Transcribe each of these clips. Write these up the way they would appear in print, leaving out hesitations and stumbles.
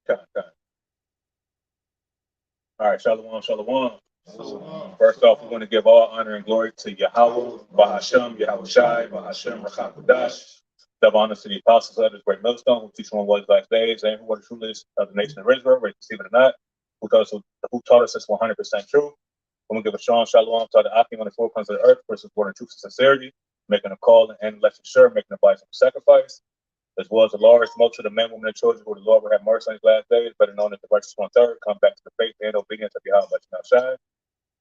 God, God. All right, shalom, shalom. First off, we want to give all honor and glory to Yahawah, Bahasham, Yahawashi, Bahasham, HaQadash. Double honor to the apostles of this great millstone, who teach on what is last days, and who are the true leaders of the nation of Israel, whether you receive it or not, who taught us it's 100% true. We want to give a strong shalom to the Akim on the four corners of the earth, versus born in truth and sincerity, making a call and election sure, making a bison sacrifice, as well as the large multitude of men, women, and children who the Lord will have mercy on his last days, better known as the righteous one third, come back to the faith and obedience of Yahawah.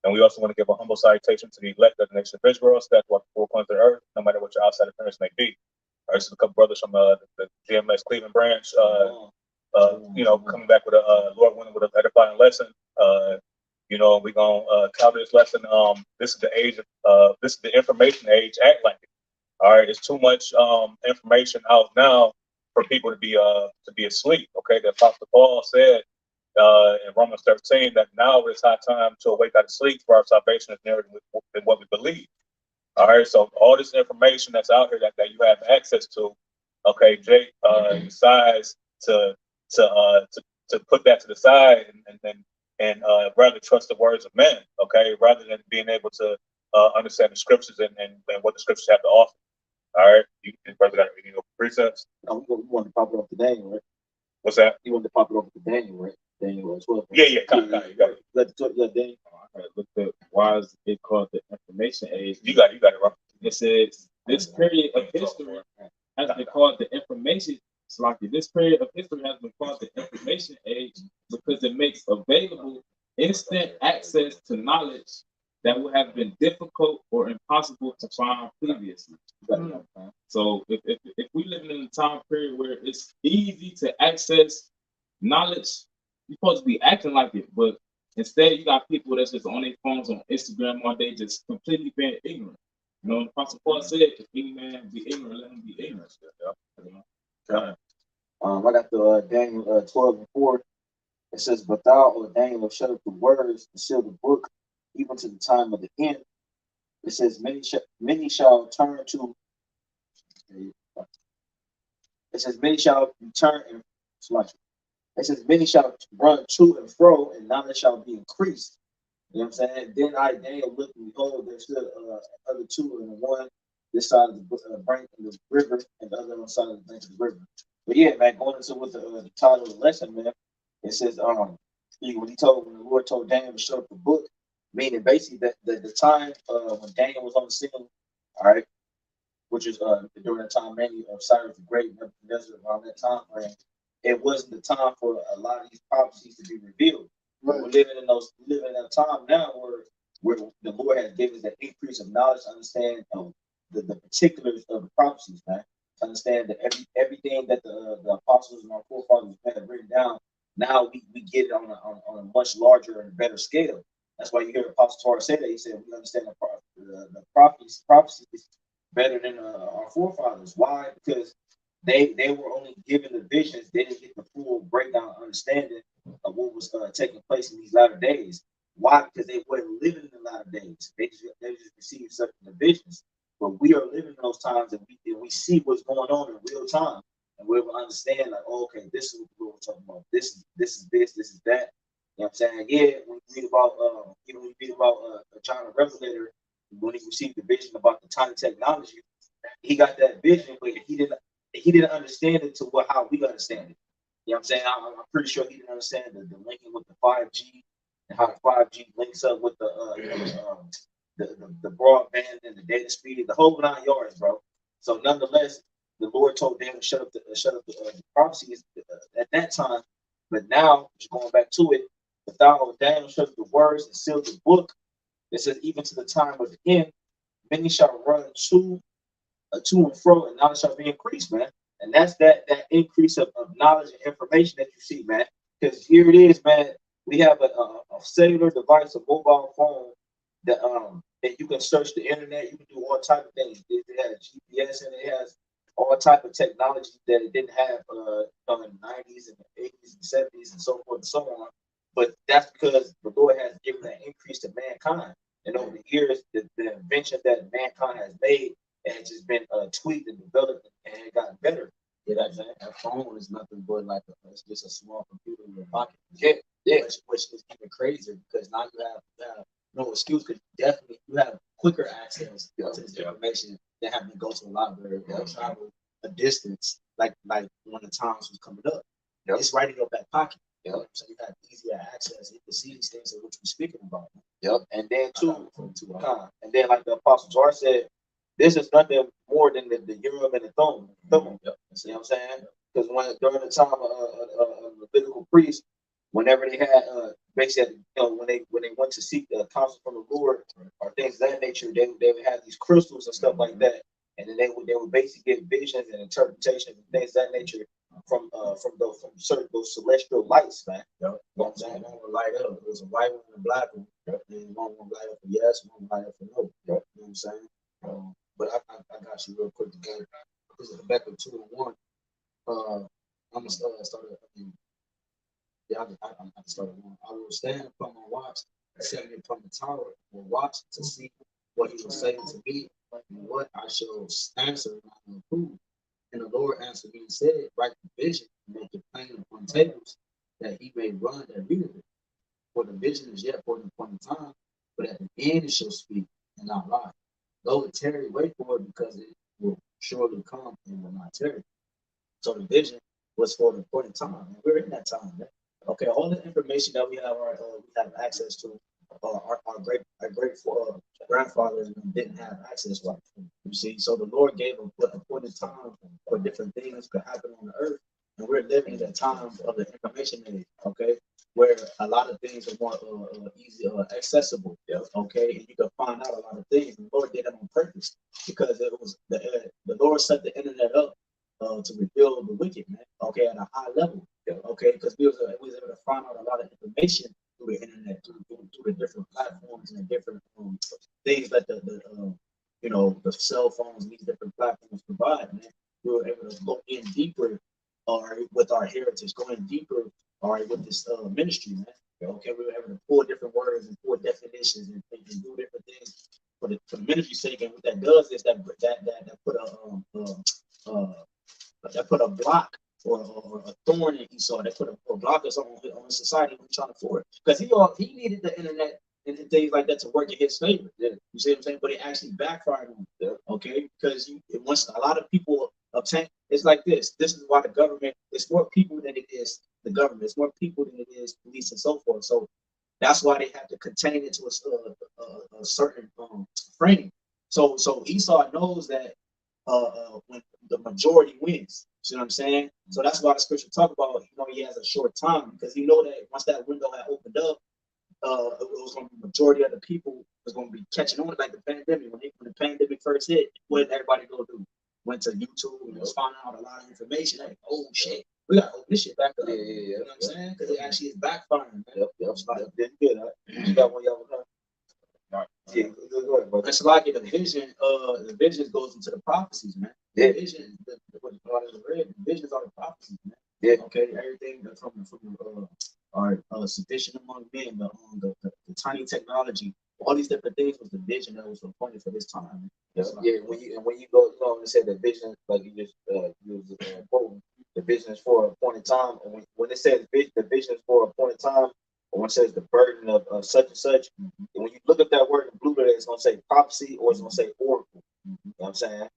And we also want to give a humble salutation to the elect of the nation of Israel, scattered throughout the four corners of the earth, no matter what your outside appearance may be. All right, so a couple brothers from the GMS Cleveland branch, coming back with a Lord willing with an edifying lesson. We're gonna cover this lesson. This is the age of this is the information age. Act like it. All right, there's too much information out now for people to be asleep. Okay, the Apostle Paul said in Romans 13 that now is high time to awake out of sleep, for our salvation is nearer than what we believe. All right, so all this information that's out here that you have access to, okay, Jake decides to put that to the side and rather trust the words of men, okay, rather than being able to understand the scriptures and what the scriptures have to offer. All right, you brother got any precepts? No, we want to pop it off to Daniel, right? What's that? You want to pop it over to Daniel, right? Daniel as well. Yeah, you got it. Let Daniel. I looked at why is it called the information age. You got it, Rob. It says this period of history has been called the information. This period of history has been called the information age because it makes available instant access to knowledge that would have been difficult or impossible to find previously. So if we live in a time period where it's easy to access knowledge, you're supposed to be acting like it, but instead you got people that's just on their phones on Instagram all day, just completely being ignorant. You know, the Apostle Paul said, if any man be ignorant, let him be ignorant. I got the Daniel 12:4. It says, "But thou, O Daniel, shut up the words and seal the book, even to the time of the end." It says, many shall turn to. It says, many shall return and it says, many shall run to and fro, and knowledge shall be increased. You know what I'm saying? Then I, Daniel, looked, and behold, there stood other two, and one this side of the bank of the river, and the other on the side of the bank of the river. But yeah, man, going into what the title of the lesson, man, it says, when the Lord told Daniel to shut up the book, meaning basically that the time when Daniel was on the scene, all right, which is during the time mainly of Cyrus the Great, Nebuchadnezzar, around that time frame, it wasn't the time for a lot of these prophecies to be revealed. Right. We're living in a time now where the Lord has given us that increase of knowledge to understand the particulars of the prophecies, man. To understand that everything that the apostles and our forefathers had written down, now we get it on a much larger and better scale. That's why you hear Apostle Torah say that. He said we understand the prophecies better than our forefathers. Why? Because they were only given the visions. They didn't get the full breakdown understanding of what was taking place in these latter days. Why? Because they weren't living in the latter days. They just received certain visions. But we are living in those times, and we see what's going on in real time, and we're able to understand, like, oh, okay, this is what we're talking about. This is that. You know what I'm saying? Yeah, when you read about John the Revelator, when he received the vision about the tiny technology, he got that vision, but he didn't understand it to how we understand it. You know what I'm saying? I'm pretty sure he didn't understand the linking with the 5G and how the 5G links up with the broadband and the data speed, the whole 9 yards, bro. So nonetheless, the Lord told them to shut up the prophecies at that time. But now, just going back to it, the thou Daniel shut up the words and sealed the book. It says, even to the time of the end, many shall run to and fro, and knowledge shall be increased, man. And that's that increase of knowledge and information that you see, man. Because here it is, man. We have a cellular device, a mobile phone that you can search the internet. You can do all type of things. It has GPS and it has all type of technology that it didn't have in the 90s and the 80s and 70s and so forth and so on. But that's because the Lord has given that increase to mankind. And over the years, the invention that mankind has made has just been tweaked and developed and gotten better. Yeah, that phone is nothing but like it's just a small computer in your pocket. Which is even crazier because now you have no excuse because definitely you have quicker access to this information than having to go to a library or travel a distance like when the times was coming up. It's right in your back pocket. So you have easier access. You can see these things that which we're speaking about. And then and then like the Apostle Jar said, this is nothing more than the Urim and the Thummim. See what I'm saying? Because during the time of Levitical priests, whenever they had basically, when they went to seek the counsel from the Lord or things of that nature, they would have these crystals and stuff like that, and then they would basically get visions and interpretations and things of that nature from certain those celestial lights, man. You know what I'm saying? One would light up. It was a white one and a black one, and one would light up for yes, one would light up for no. You know what I'm saying? But I got you real quick to go. This is Rebecca 2:1. I'm gonna start. I can start at 1. I will stand upon my watch, setting upon the tower, will watch to see what he will say to me, and what I shall answer and I will approve. And the Lord answered me and said, write the vision and make it plain upon tables, that he may run that readeth it. For the vision is yet for an appointed time, but at the end it shall speak and not lie. Though it tarry, wait for it, because it will surely come and will not tarry. So the vision was for the appointed time, and we're in that time. Man. Okay, all the information that we have access to, our great grandfathers didn't have access to. You see, so the Lord gave a appointed time for different things to happen on the earth, and we're living in the time of the information age. Okay, where a lot of things are more easy, accessible. Okay, and you can find out a lot of things. And the Lord did it on purpose because it was the Lord set the internet up to reveal the wicked, man. Okay, at a high level. Okay, because we was able to find out a lot of information through the internet, through the different platforms and the different things that the cell phones and these different platforms provide, man. We were able to go in deeper, with our heritage, going deeper, with this ministry, man. Okay, we were able to pull different words and pull definitions and do different things for the ministry's sake. And what that does is that put a block or a thorn in Esau. That put a blockers on society when trying to forward. Because he needed the internet and things like that to work in his favor. You see what I'm saying? But it actually backfired on him. Okay, because once a lot of people obtain, it's like this. This is why the government is more people than it is the government. It's more people than it is police and so forth. So that's why they have to contain it to a certain frame. So Esau knows that when the majority wins. See what I'm saying? So that's why the scripture talk about, he has a short time, because he know that once that window had opened up, it was going to be majority of the people was going to be catching on, like the pandemic. When the pandemic first hit, what did everybody go do? Went to YouTube and was finding out a lot of information. Like, oh shit, we got to open this shit back up. You know what I'm saying? Because it actually is backfiring. It's like, good. You got one, y'all. Yeah, go ahead, bro. It's like the vision goes into the prophecies, man. The vision, the visions are the prophecies, man. Okay, everything from sedition among men, the tiny technology, all these different things was the vision that was appointed for this time. When you go, and say the vision, like you just used the quote, the vision is for a appointed time, and when it says the vision is for a appointed time, or when it says the burden of such and such, and when you look up that word in blue letter, it's going to say prophecy or it's going to say oracle. You know what I'm saying?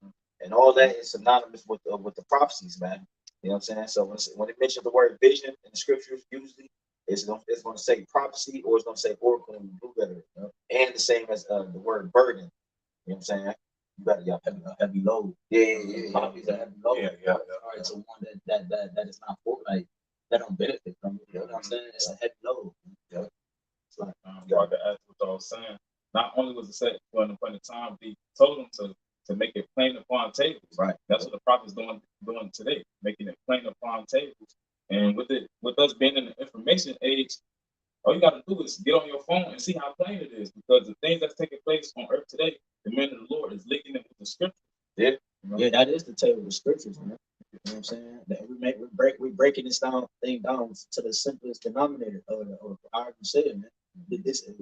And all that is synonymous with the prophecies, man. You know what I'm saying? So when it mentions the word vision in the scriptures, usually it's going to say prophecy or it's going to say oracle in the blue letter. And the same as the word burden. You know what I'm saying? You got a heavy load. Prophecy is a heavy load. All right, so one that is not for like that don't benefit from it. You know what I'm saying? It's a heavy load. It's like like I was saying, not only was it set for an appointed time, he told them to make it plain upon tables. Right. That's what the prophet's doing today, making it plain upon tables. And with us being in the information age, all you got to do is get on your phone and see how plain it is, because the things that's taking place on earth today, the men of the Lord is linking it with the scriptures. Yeah, that is the table of the scriptures, man. You know what I'm saying? That we're breaking this thing down to the simplest denominator, or however you say it, man.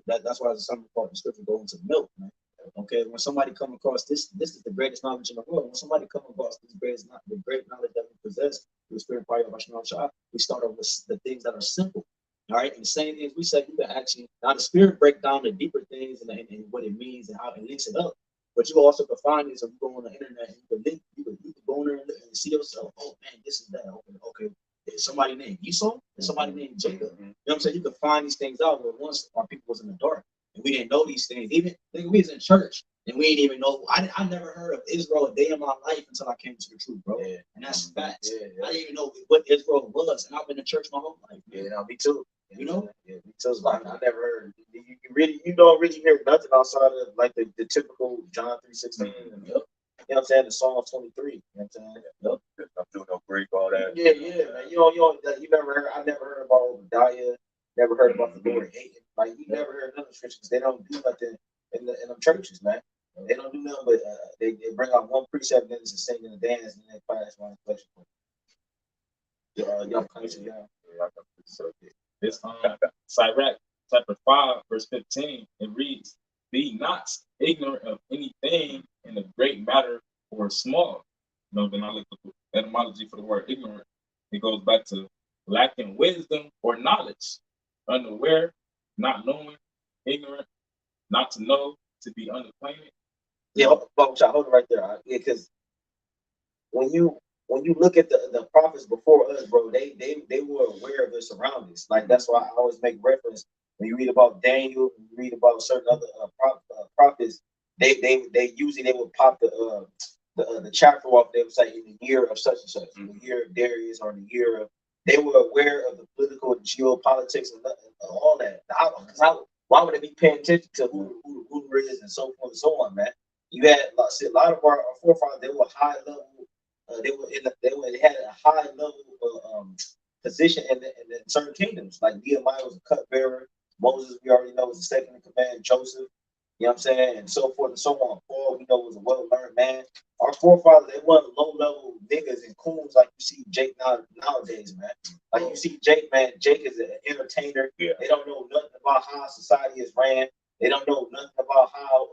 That's why some part of the scripture go into milk, man. Okay, when somebody come across this is the greatest knowledge in the world. When somebody come across the great knowledge that we possessed with the spirit fire of Bahasham, we start off with the things that are simple. All right, and the same things we say, you can actually now the spirit break down the deeper things and what it means and how it links it up. But you also can find this if you go on the internet and you can link, you can go in there and see yourself. Oh man, this is that. Okay. There's somebody named Esau, there's somebody named Jacob. You know what I'm saying? You can find these things out. But once our people was in the dark and we didn't know these things, even we was in church and we didn't even know. I never heard of Israel a day in my life until I came to the truth, bro. Yeah. And that's facts. Yeah. I didn't even know what Israel was, and I've been in church my whole life. Yeah, no, me too. You know? Yeah, me too. I never heard. You don't really hear nothing outside of like the typical John 3:16. Yep. You know what I'm saying? The Psalm 23. You know what I'm saying? Yep. I'm doing no Greek, all that. Yeah, man. You never heard. I never heard about Obadiah. Never heard about the Lord hating. Like you never heard none of the scriptures. They don't do nothing in them churches, man. They don't do nothing, but they bring out one precept, then it's a singing and dance, and then class one question. Y'all country, This Sirach chapter 5, verse 15, it reads, "Be not ignorant of anything in a great matter or small." Then I look at the etymology for the word ignorant. It goes back to lacking wisdom or knowledge, unaware, not knowing, ignorant, not to know, to be unacquainted. Yeah, hold it right there. Yeah, because when you look at the prophets before us, bro, they were aware of their surroundings. Like that's why I always make reference when you read about Daniel, you read about certain other prophets. They usually would pop the chapter off. They would say in the year of such and such, in the year of Darius, or in the year of. They were aware of the political and geopolitics and all that. Why would they be paying attention to who the ruler is and so forth and so on, man? You had a lot of our forefathers. They were high level. They had a high level position in certain kingdoms. Like Nehemiah was a cupbearer. Moses, we already know, was the second in command. Joseph, you know what I'm saying, and so forth and so on. Paul, we know, was a well-learned man. Our forefathers, they weren't low-level niggas and coons like you see Jake nowadays, man. Like you see Jake, man. Jake is an entertainer. Yeah. They don't know nothing about how society is ran. They don't know nothing about how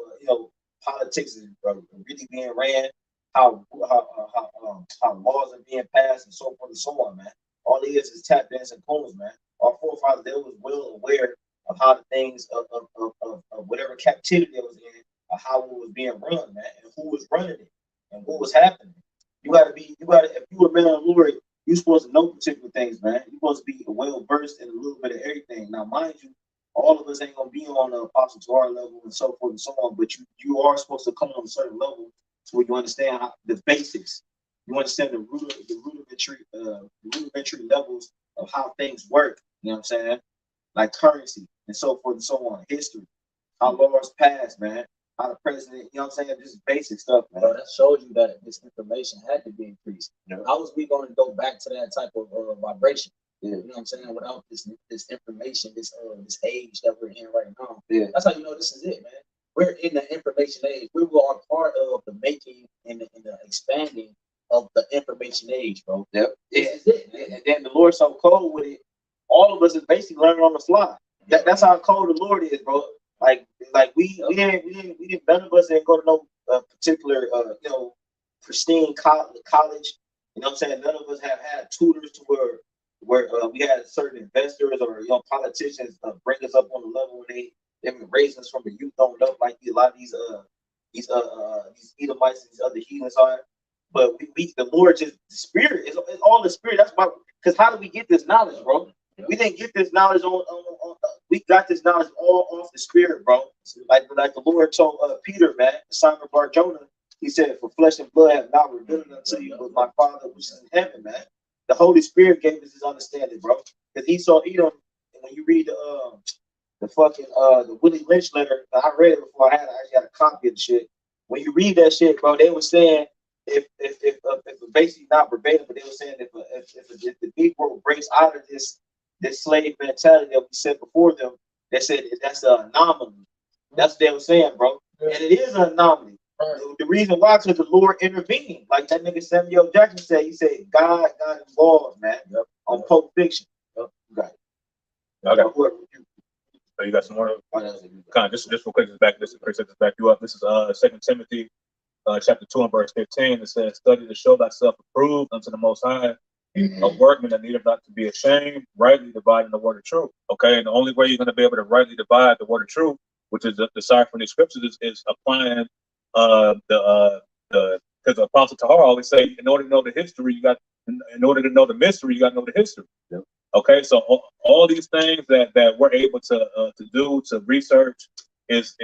politics is really being ran. How laws are being passed and so forth and so on, man. All it is tap dancing coons, man. Our forefathers, they was well aware of how the things of whatever captivity they was in, or how it was being run, man, and who was running it and what was happening. You gotta if you were a man of the Lord, you're supposed to know particular things, man. You're supposed to be well versed in a little bit of everything. Now, mind you, all of us ain't gonna be on the apostle to our level and so forth and so on, but you are supposed to come on a certain level so you understand the basics. You understand the rudimentary levels of how things work. You know what I'm saying? Like currency and so forth and so on. History, how laws pass, man. How the president, you know what I'm saying? Just basic stuff, man. That shows you that this information had to be increased. Yeah. How was we going to go back to that type of vibration? Yeah. You know what I'm saying? Without this information, this age that we're in right now. Yeah. That's how you know this is it, man. We're in the information age. We are part of the making and the expanding of the information age, bro. Yep. This is it, man. And then the Lord's so cold with it. All of us is basically learning on the fly. That's how cold the Lord is, bro. Like we didn't none of us didn't go to no particular pristine college. You know what I'm saying? None of us have had tutors to where we had certain investors or politicians bring us up on the level where they've been raising us from the youth on up, like a lot of these Edomites and these other heathens are. But the Lord just the Spirit is all the Spirit. That's why. Because how do we get this knowledge, bro? We didn't get this knowledge we got this knowledge all off the Spirit, bro. Like the Lord told Peter, man, Simon Bar-Jonah, he said, "For flesh and blood have not revealed unto you, but my Father which is in heaven," man. The Holy Spirit gave us his understanding, bro. Because he saw Edom, and when you read the Willie Lynch letter, I read it before I actually had a copy of the shit. When you read that shit, bro, they were saying if basically not verbatim, but they were saying if the Negro breaks out of this slave mentality that we said before them, they said that's an anomaly. That's what they were saying, bro. And it is an anomaly. The reason why, because the Lord intervened. Like that nigga Samuel Jackson said, he said, God got involved, man, on Pulp Fiction. Right. Okay. So you got some more? Kind of just real quick, just back you up. This is 2 Timothy chapter 2 and verse 15, it says, "Study to show thyself approved unto the Most High, a workman that needeth not to be ashamed, rightly dividing the word of truth." Okay, and the only way you're going to be able to rightly divide the word of truth, which is deciphering the scriptures, is applying the because Apostle Tahar always say, in order to know the history, in order to know the mystery, you got to know the history. Yep. Okay, so all these things that we're able to do, to research,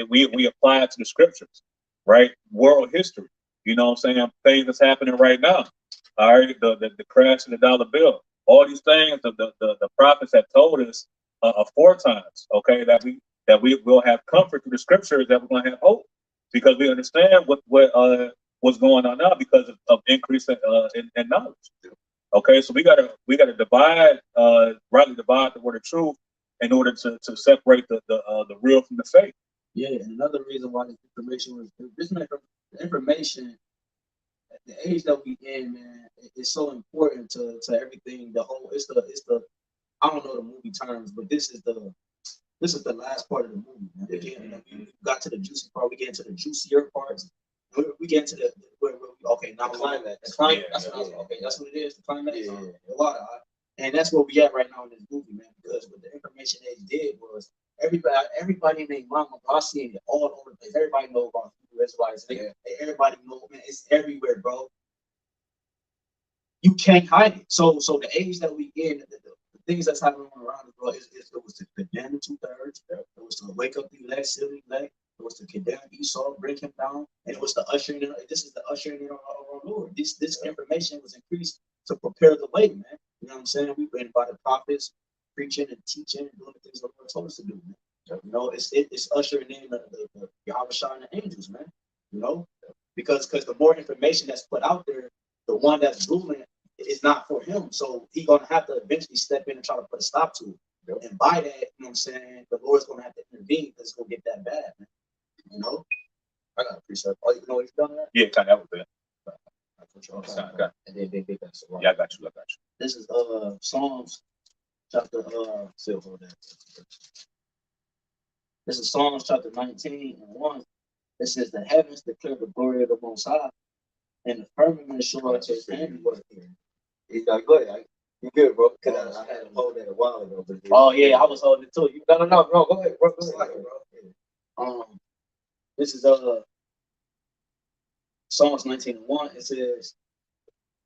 we apply it to the scriptures, right? World history. You know what I'm saying? Things that's happening right now. All right, the crash of the dollar bill. All these things the prophets have told us four times. Okay, that we will have comfort through the scriptures, that we're going to have hope, because we understand what's going on now because of increase in knowledge. Okay, so we gotta divide, rightly divide the word of truth in order to separate the real from the fake. Yeah, and another reason why this information at the age that we in, man, it's so important to everything. It's the I don't know the movie terms, but this is the last part of the movie. Man. We got to the juicy part. We get into the juicier parts. We get into now climax. The climax. That's what it is. The climax. And that's where we at right now in this movie, man. Because what the information they did was everybody named Mama, I seen it all over the place. Everybody knows about Hebrew Israelites. Everybody knows, man. It's everywhere, bro. You can't hide it. So the age that we in, the things that's happening around us, bro, it was to condemn the 2/3. It was to wake up the elect, seal the elect. It was to condemn Esau, bring him down, and it was to usher in. This is the ushering in of our Lord. This information was increased to prepare the way, man. You know what I'm saying? We've been by the prophets, preaching and teaching and doing the things the Lord told us to do, man. You know, it's ushering in the Yahawashi and the angels, man. You know, because the more information that's put out there, the one that's ruling is not for him. So he's gonna have to eventually step in and try to put a stop to it. And by that, you know what I'm saying, the Lord's gonna have to intervene because it's gonna get that bad, man. You know? I got a precept. Oh, you know what you've done that? Yeah, kind of, that was it. Okay. And then they that's yeah, I got you. This is Psalms chapter This is Psalms chapter 19 and 1. It says, "The heavens declare the glory of the Most High, and the firmament showeth his handiwork." Go ahead. You good, bro? Because I had to hold that a while ago. Oh yeah, I was holding it too. You no, bro. Go ahead, bro. This is Psalms 19 and 1. It says,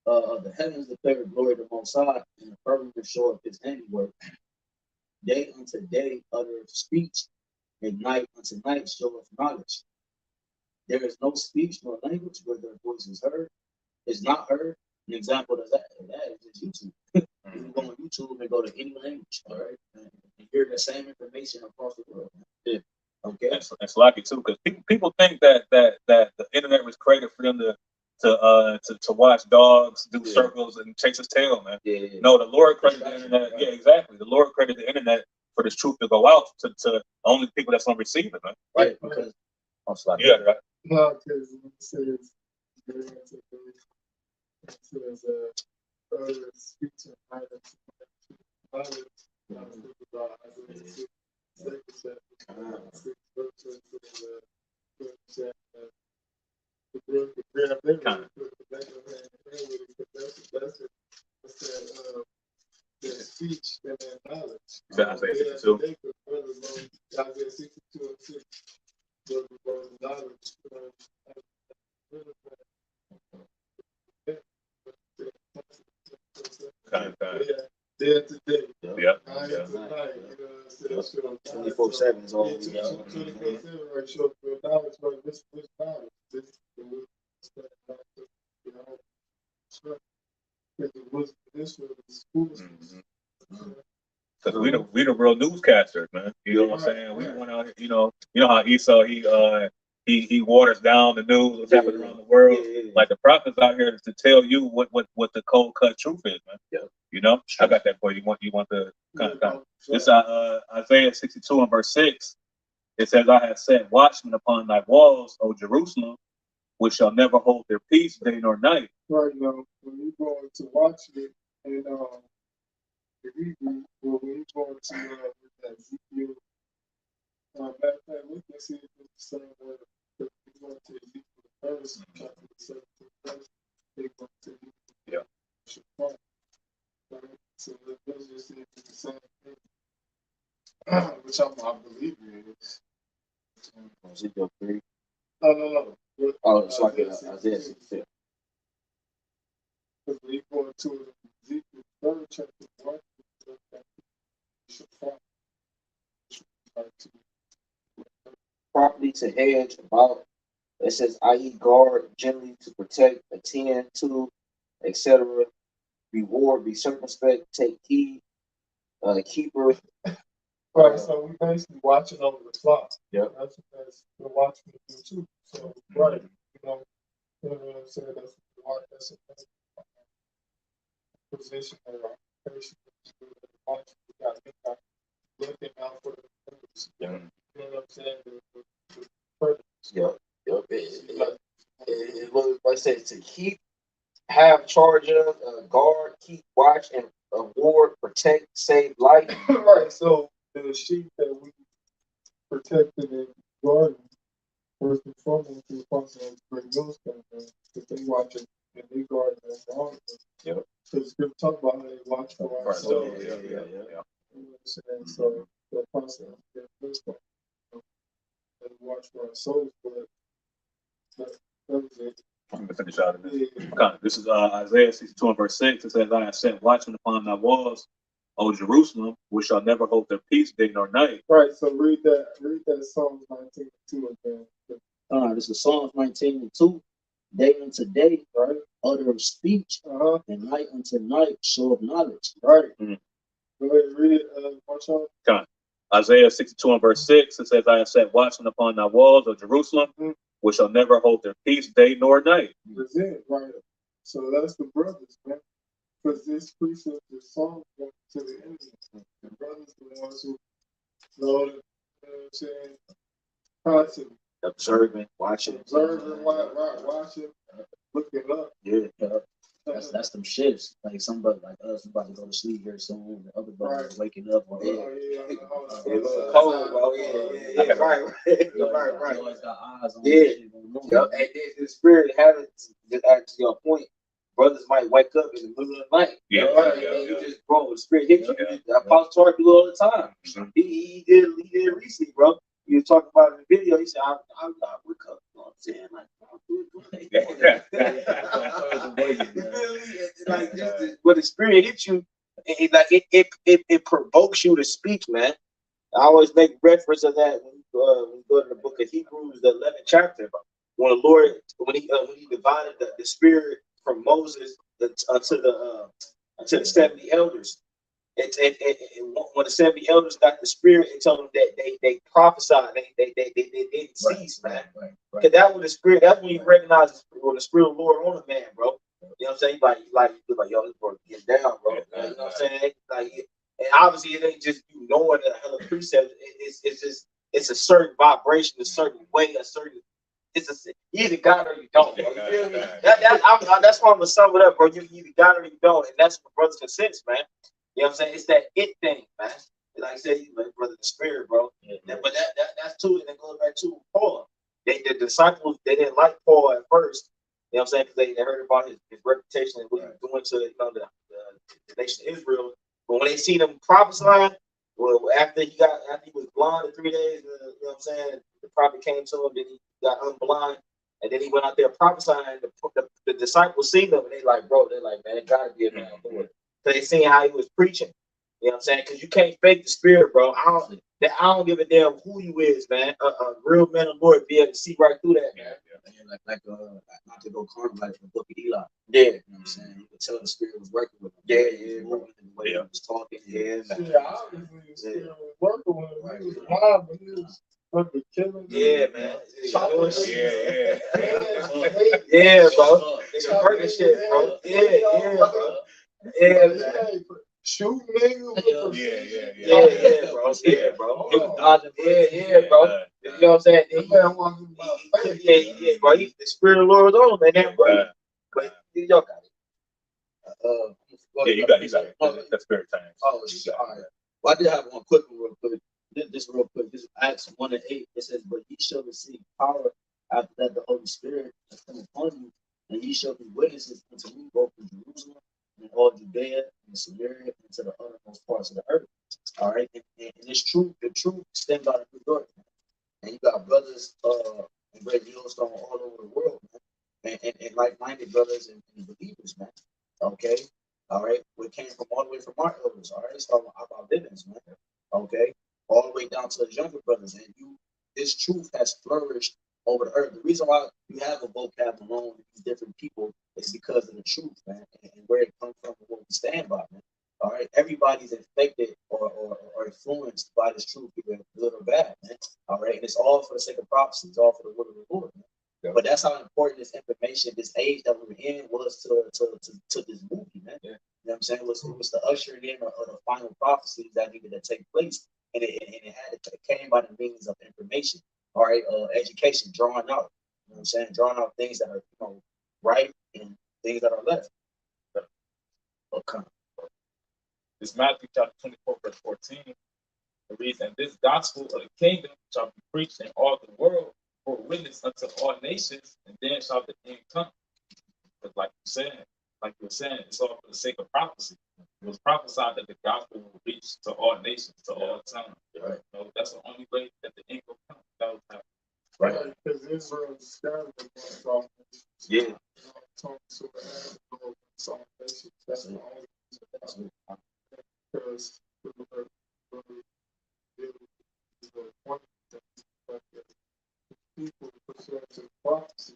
"The heavens declare the glory of the Most High, and the firmament showeth his handiwork. Day unto day uttereth speech, and night unto night showeth knowledge. There is no speech nor language where their voice is heard, is not heard." An example of that is YouTube. You can go on YouTube and go to any language, all right, and hear the same information across the world. Yeah. Okay. That's lucky too, because people think that the internet was created for them to watch dogs do circles and chase its tail, man. Yeah. No, the Lord created the internet. Right. Yeah, exactly. The Lord created the internet for this truth to go out to only people that's gonna receive it, man. Right. Because yeah, right. No, because it says speech and knowledge. The speech and their knowledge. Isaiah 62. Isaiah 62 and 6. Knowledge. Day to day. Yeah. Night to night. You know what I'm saying? 24/7 is all we got. 24/7, right? Show knowledge, but which knowledge? This is foolishness. Because we the real newscasters, man. You know what I'm saying? We went out, you know how Esau he waters down the news, what's happening around the world. Like the prophets out here to tell you what the cold cut truth is, man. Yeah. You know, I got that for you. You want the kind of this Isaiah 62 and verse 6. It says, "I have set watchmen upon thy walls, O Jerusalem, which shall never hold their peace day nor night." Right now, when you go to watch it, and the Hebrew, when you go to Ezekiel, matter of fact, we can see it the same way. If you go to Ezekiel verse, chapter 17 verse, they go to Yeah. Shaphat, right? So let's just say it's the same thing, which I believe it is. Ezekiel 3. No. Oh, it's like Isaiah 6. Because we go into Ezekiel 3rd chapter 1, Shaphat, Properly to hedge about. It says, i.e., guard, gently to protect, attend to, etc. Reward, be circumspect, take heed, keeper. Right, so we basically watching over the flock. Yeah. That's the watchman do too. So, right, you know what I'm saying? That's a position or occupation. We got looking out for the purpose. Yeah. You know what I'm saying? The purpose. Yeah. Like I said, to keep, have charge of, guard, keep watch, and ward, protect, save life. Right, so the sheep that we protected and guarded, first and foremost, the apostle of great millstone, because they watch it and they guard their guard. Yep. So the scripture talk about how they watch for our soul. Yeah. You know what I'm saying? So the apostle of great millstone, they watch for our souls, but that was it. I'm gonna finish out of this. Okay, this is Isaiah 62 and verse 6. It says, I have set watchmen upon thy walls, O Jerusalem, which shall never hold their peace day nor night. Right, so read that Psalms 19:2 again. This is Psalms 19:2. Day unto day, Right? utter of speech, and night unto night, show of knowledge. Right. Mhm. Go ahead and read it, Bahasham. Okay. Isaiah 62 and verse 6. It says, I have set watchmen upon thy walls, O Jerusalem, which shall never hold their peace day nor night. That's it, right? So that's the brothers, man. Because this precept is song to the enemies. The brothers, the ones who know, you know what I'm saying, constantly Observing, watching. observing, watching, looking up. Yeah. That's them shifts. Like somebody like us about to go to sleep here soon. The other brothers waking up. Oh, Yeah. yeah. Cold, bro. Yeah. Right. Right. You always got eyes on Yeah. this shit going on. Yep. And then the spirit having, to your point, brothers might wake up in the middle of the night. Yeah. And you just, bro, the spirit hit you. Yeah. The Apostle Tori do it all the time. Mhm. He did recently, bro. He was talking about it in the video. He said, I'm not wake up. You know what I'm saying? Like, like just when the spirit hits you, it provokes you to speak, man. I always make reference of that when we go to the book of Hebrews, the 11th chapter. When the Lord, when he divided the spirit from Moses unto the 70 elders. When the 70 elders got the spirit, it told them that they prophesied, they didn't cease, man. Because that was the spirit. That's when you recognize when the spirit of the Lord on a man, bro. You know what I'm saying? Like yo, this bro, get down, bro. You know what I'm saying? Like, and obviously it ain't just you knowing the hell of precept. It's a certain vibration, a certain way, you either got it or you don't, bro. You feel me? That's why I'm gonna sum it up, bro. You either got it or you don't, and that's what brothers can sense, man. You know what I'm saying? It's that it thing, man. Like I said, like brother, the spirit, bro. But that's too, and it goes back to Paul. The disciples, they didn't like Paul at first. You know what I'm saying? Because they heard about his reputation and what he was doing to the nation of Israel. But when they see them prophesying, well, after he was blind in 3 days, you know what I'm saying? The prophet came to him, then he got unblind, and then he went out there prophesying. The disciples seen them, and they're like, man, it gotta be a man, Lord. So they seen how he was preaching. You know what I'm saying? Because you can't fake the spirit, bro. I don't give a damn who you is, man. A real man of the Lord be able to see right through that, man. Like not to go carnal, like the book of Eli. Yeah. You know what I'm saying? You could tell the spirit was working with him. Yeah. Moving in the way he was talking. Yeah. Obviously the spirit was working with him. He was wild, but he was fucking killing. Yeah, man. Yeah, bro. It's working shit, bro. Yeah, bro. Yeah, man. Shoot niggas. Yeah, bro. Yeah, bro. He was dodging. Yeah, bro. You know what I'm saying? Yeah, bro. The spirit of the Lord was on him, man. But y'all got it. You got it. That's spirit time. Oh, all right. Well, I did have one quick one real quick. This real quick. This is Acts 1:8. It says, but ye shall receive power After that, the Holy Spirit has come upon you, and ye shall be witnesses unto me both in Jerusalem and all Judea and Samaria and to the uttermost parts of the earth. All right, and it's true. The truth stands by the New York, and you got brothers in Great Yellowstone all over the world, man, and like-minded brothers and believers, man. Okay, all right. We came from all the way from our elders. All right, starting about Bivens, man. Okay, all the way down to the younger brothers, and this truth has flourished over the earth. The reason why you have a vocab alone with these different people is because of the truth, man, and where it comes from and what we stand by, man. All right, everybody's infected or influenced by this truth, either good or bad, man. All right, and it's all for the sake of prophecy. It's all for the will of the Lord, man. Yeah. But that's how important this information, this age that we're in, was to this movie, man. Yeah. You know what I'm saying? It was the ushering in of the final prophecies that needed to take place, and it came by the means of information. All right, education, drawing out. You know what I'm saying? Drawing out things that are right and things that are left. Okay. It's Matthew chapter 24, verse 14. It reads, and this gospel of the kingdom shall be preached in all the world for a witness unto all nations, and then shall the end come. But like you were saying, it's all for the sake of prophecy. It was prophesied that the gospel will reach to all nations, to all time. Right? That's the only way that the end will come. That was happening. Right. Because Israel is scattered amongst all nations. Yeah. That's the only reason. Because people pursuant to prophecy.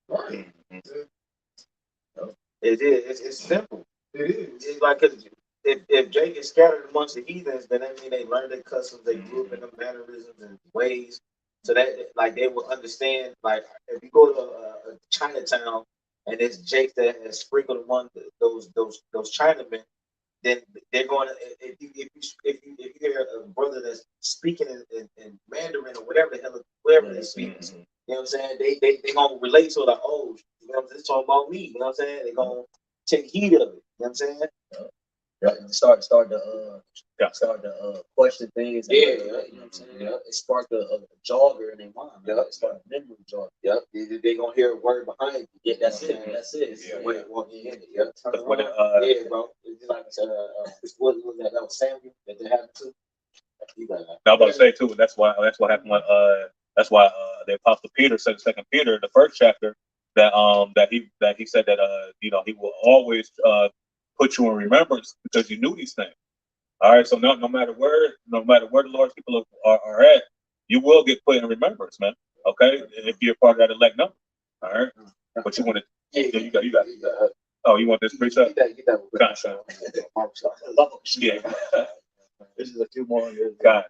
Right. It is. It's simple. It is. It's like if Jake is scattered amongst the heathens, then that means they learned their customs, they grew up in the mannerisms and ways, so that like they will understand. Like if you go to Chinatown and it's Jake that has sprinkled among those Chinamen, then they're going to if you hear a brother that's speaking in Mandarin or whatever the hell they speak, you know what I'm saying? They gonna relate to it like, oh, you know what I'm saying? It's talking about me, you know what I'm saying? They gonna take heed of it, you know what I'm saying? Right. Start to question things. Yeah, you know what I'm saying? Yeah. It sparked a jogger in their mind. Yeah. It sparked a memory jogger. Yeah. They gonna hear a word behind you. Yeah, that's it. That's it. Yeah. When it walk in, yeah. Yeah, bro. It's like what was that? That was Samuel that they happened to. You got that. I was about to say too. That's what happened. When, that's why the Apostle Peter said in 2 Peter, the first chapter, that he said that he will always put you in remembrance because you knew these things. All right, so no matter where the Lord's people are at, you will get put in remembrance, man. Okay, if you're part of that elect number. All right, but you want to, you got. Oh, you want this precept? Get that. Yeah. This is a few more. God.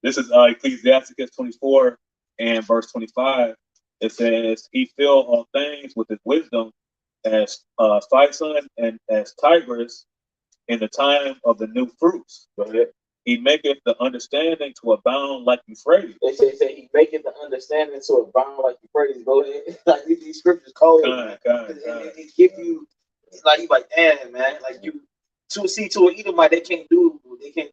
This is Ecclesiasticus 24 and verse 25. It says, "He filled all things with his wisdom, as Phison and as Tigris in the time of the new fruits. He maketh the understanding to abound like Euphrates." They say he maketh the understanding to abound like Euphrates. Go ahead. Like these scriptures cold. It give you like you like, damn, man. Like you to an Edomite, they can't do what Jake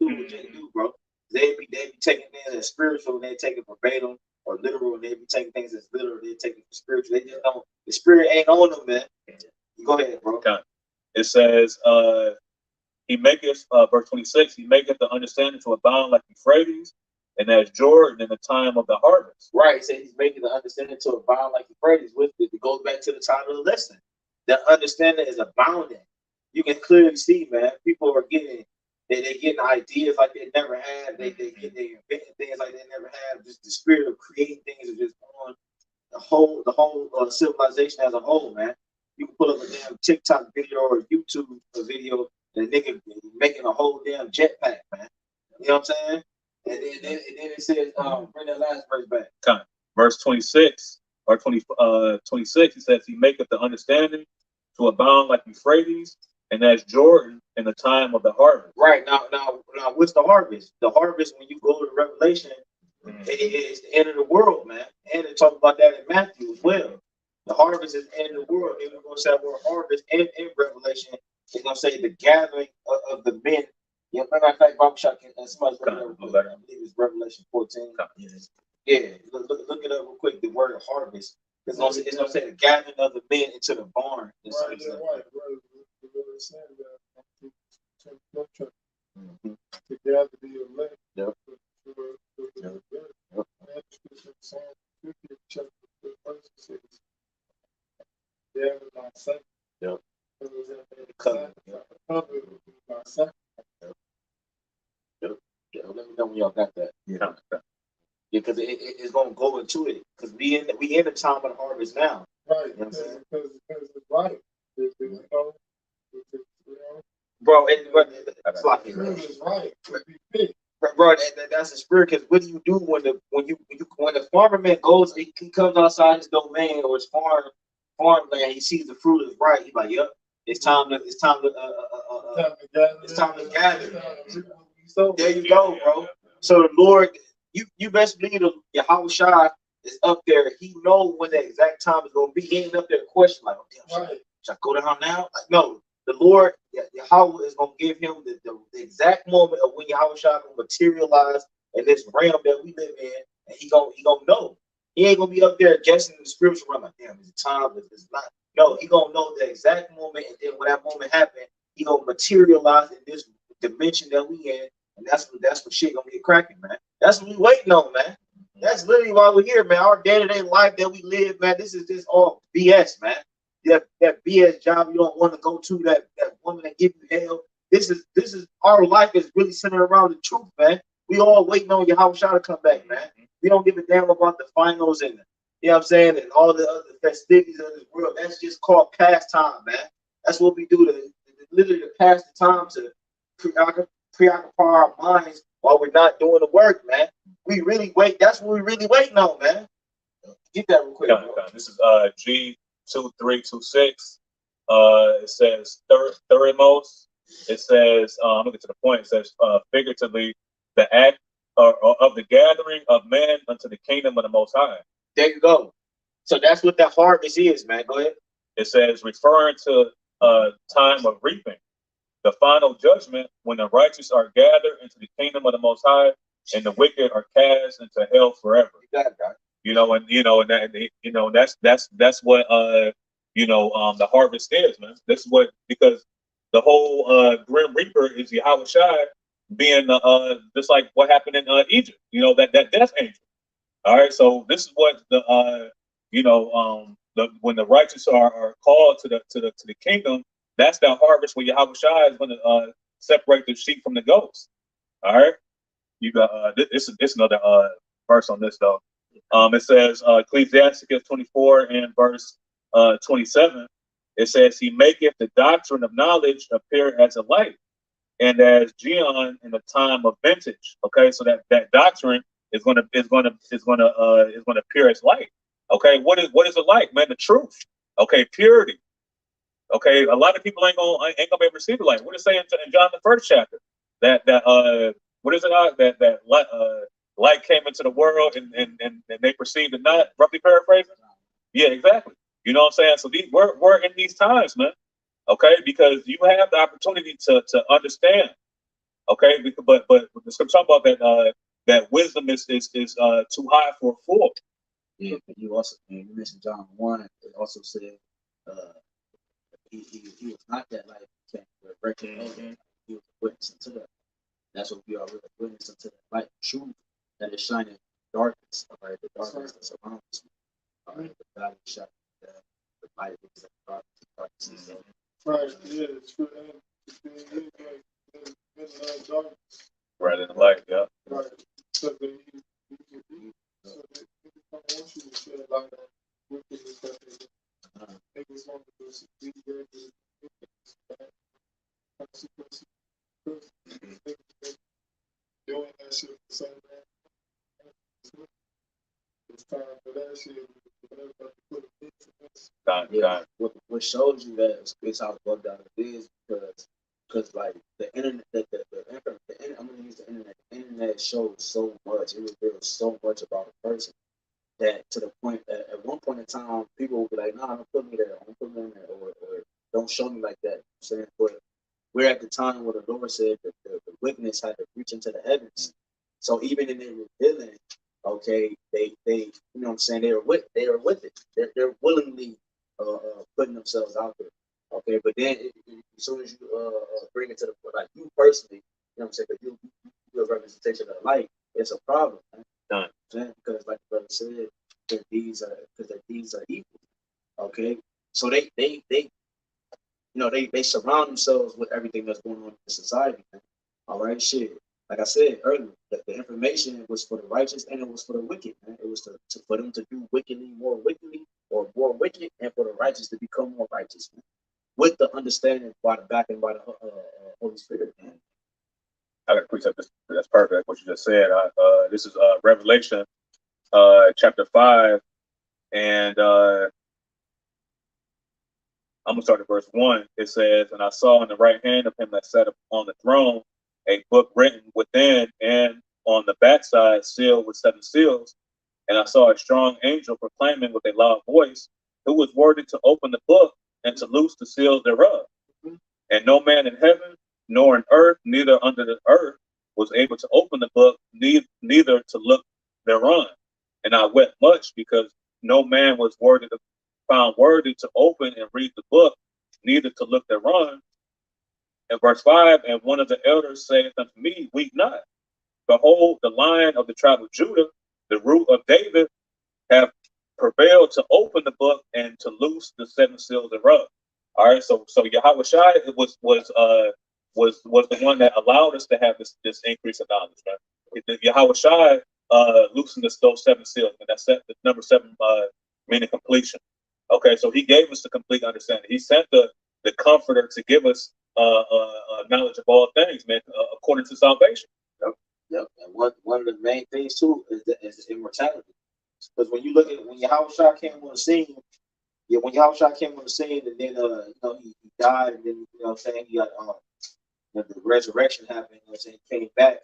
do, bro. They be taking things as spiritual and they take it verbatim or literal, and they be taking things as literal, they take it for spiritual. They just don't, the spirit ain't on them, man. Go ahead, bro. It says, he maketh, verse 26, he maketh the understanding to abound like Euphrates, and as Jordan in the time of the harvest. Right, so he's making the understanding to abound like Euphrates. With it, it goes back to the title of the lesson. The understanding is abounding. You can clearly see, man, people are getting, they're getting ideas like they never had. They inventing things like they never have. Just the spirit of creating things is just on the whole civilization as a whole, man. You can pull up a damn TikTok video or a YouTube video, and a nigga making a whole damn jetpack, man. You know what I'm saying? And then it says, bring that last verse back. Verse 26 or 26, he says, he maketh the understanding to abound like Euphrates, and as Jordan in the time of the harvest. Right, now, what's the harvest? The harvest, when you go to Revelation, it is the end of the world, man. And they talk about that in Matthew as well. The harvest is the end of the world. They're going to say the word harvest in Revelation. It's going to say the gathering of the men. You know, matter of fact, Bahasham, somebody's I believe it's Revelation 14. Yeah, look it up real quick. The word harvest. It's gonna say the gathering of the men into the barn. Right. To gather the elect. Yep. Psalm 50 chapter 1 says, gather my sacrifice. Yep. Cover my sacrifice. Yep. Let me know when y'all got that. Yeah. Because it's gonna go into it. Because we in the time of the harvest now. Right. You know what I'm saying? Because it's right. You know, bro, it's like fruit is right. To be picked. bro, that's the spirit. Because what do you do when the farmer man goes, he comes outside his domain or his farmland, he sees the fruit is right. He's like, yep, it's time to gather. So there you go, bro. So the Lord, you best believe the Yahawashi is up there. He know when the exact time is gonna be. He ain't up there to question like, oh, damn, should I go down now? Like, no, the Lord, Yahawah is gonna give him the exact moment of when Yahawashi gonna materialize in this realm that we live in, and he gonna know. He ain't gonna be up there guessing in the spiritual realm like, damn, is it time? Is not? No, he gonna know the exact moment, and then when that moment happens, he gonna materialize in this dimension that we in, and that's when shit gonna get cracking, man. That's what we waiting on, man. That's literally why we're here, man. Our day-to-day life that we live, man, this is just all BS, man. That BS job you don't want to go to, that woman that give you hell. This is our life is really centered around the truth, man. We all waiting on Yahawashi to come back, man. We don't give a damn about the finals and you know what I'm saying, and all the other festivities of this world. That's just called pastime, man. That's what we do to literally to pass the time, to preoccupy our minds while we're not doing the work, man. We really wait. That's what we really waiting on, man. Get that real quick. This is G2326. It says Thurimos. It says, I'm gonna get to the point. It says figuratively, the act of the gathering of men unto the kingdom of the Most High. There you go. So that's what that harvest is, man. Go ahead. It says referring to time of reaping, the final judgment when the righteous are gathered into the kingdom of the Most High, and the wicked are cast into hell forever. You got it, guys. That's what the harvest is, man. This is what, because the whole grim reaper is Yahawashi being just like what happened in Egypt. That death angel. All right, so this is what when the righteous are called to the kingdom, that's the harvest where Yahawashi is going to separate the sheep from the goats. All right, you got this another verse on this though. It says Ecclesiasticus 24 and verse 27. It says, "He maketh the doctrine of knowledge appear as a light, and as Gion in the time of vintage." Okay, so that doctrine is gonna appear as light. Okay, what is the light, man? The truth. Okay, purity. Okay, a lot of people ain't gonna be able to see the light. What does it say in John the 1st chapter? That what is it? That light came into the world and they perceived it not. Roughly paraphrasing. Yeah, exactly. You know what I'm saying? So we're in these times, man. Okay, because you have the opportunity to understand. Okay, but the scripture talk about that wisdom is too high for a fool. Yeah, but you mentioned John 1. It also said he was not that light. He was a witness unto that. That's what we are really witness unto the light, truth that is shining in darkness. All right, the darkness that surrounds us. All right, the God is shining the light is the darkness. Right, yeah, it's true. Darkness. Right in the light, yeah. Right. So they want you to shed light on wickedness that they just want to be very consequences. Doing that shit for some man. It's time for that shit. What shows you that it's how bugged out it is because like the internet, I'm gonna use the internet. The internet shows so much. It reveals so much about a person that to the point that at one point in time, people will be like, "Nah, don't put me there. Don't put me in there, or don't show me like that." You know what I'm saying, but we're at the time where the Lord said that the witness had to reach into the heavens. So even in their revealing okay, they you know what I'm saying, they are with it. They're willingly putting themselves out there. Okay, but then as soon as you bring it to the like you personally, you know what I'm saying, because you're a representation of the light, it's a problem. Done. Because like the brother said, that these are equal. Okay, so they you know, they surround themselves with everything that's going on in the society. Man. All right, shit. Like I said earlier, the information was for the righteous and it was for the wicked. Man. It was for them to do wickedly, or more wicked, and for the righteous to become more righteous. Man. With the understanding by the Holy Spirit. Man. I got to precept this. That's perfect. What you just said. This is Revelation, chapter 5, and I'm gonna start at verse 1. It says, "And I saw in the right hand of him that sat upon the throne a book written within and on the backside sealed with 7 seals. And I saw a strong angel proclaiming with a loud voice, who was worthy to open the book and to loose the seals thereof. And no man in heaven, nor in earth, neither under the earth, was able to open the book, neither to look thereon. And I wept much, because no man was found worthy to open and read the book, neither to look thereon." And verse 5, "And one of the elders saith unto me, Weep not. Behold, the Lion of the tribe of Judah, the root of David, have prevailed to open the book and to loose the 7 seals thereof." All right, so Yahawashi was the one that allowed us to have this increase in knowledge, right? Yahawashi loosened those 7 seals, and that's the number 7 meaning completion. Okay, so he gave us the complete understanding. He sent the comforter to give us knowledge of all things, man, according to salvation. Yep. And one of the main things too is immortality. Because when you look at when Yahawashi came on the scene, when Yahawashi came on the scene, and then he died, and then you know what I'm saying, he got the resurrection happened, you know what I'm saying, he came back,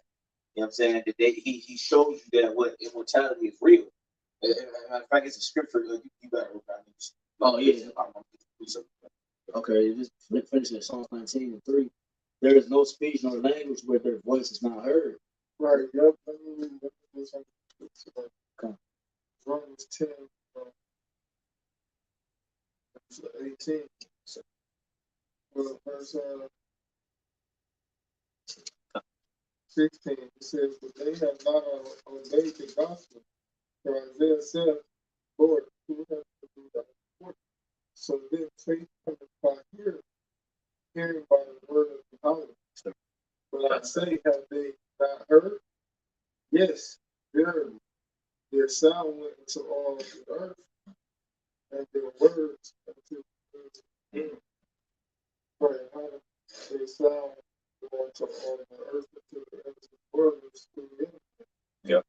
you know what I'm saying, that he showed you that what immortality is real. Matter of fact, it's a scripture. You better look at it. Oh yeah. Okay, just finish it. Psalms 19:3. There is no speech nor language where their voice is not heard. Right, yep. Okay. Romans 10, 18. Well, verse 16, it says, "But they have not obeyed the gospel. For Isaiah said, Lord, who has to do that report? So then faith cometh by hearing by the word of the Yahawah. But I say, have they not heard? Yes, verily. Their sound went into all the earth, and their words into the earth. For their sound went to all the earth, into the earth, words to the earth." Yeah.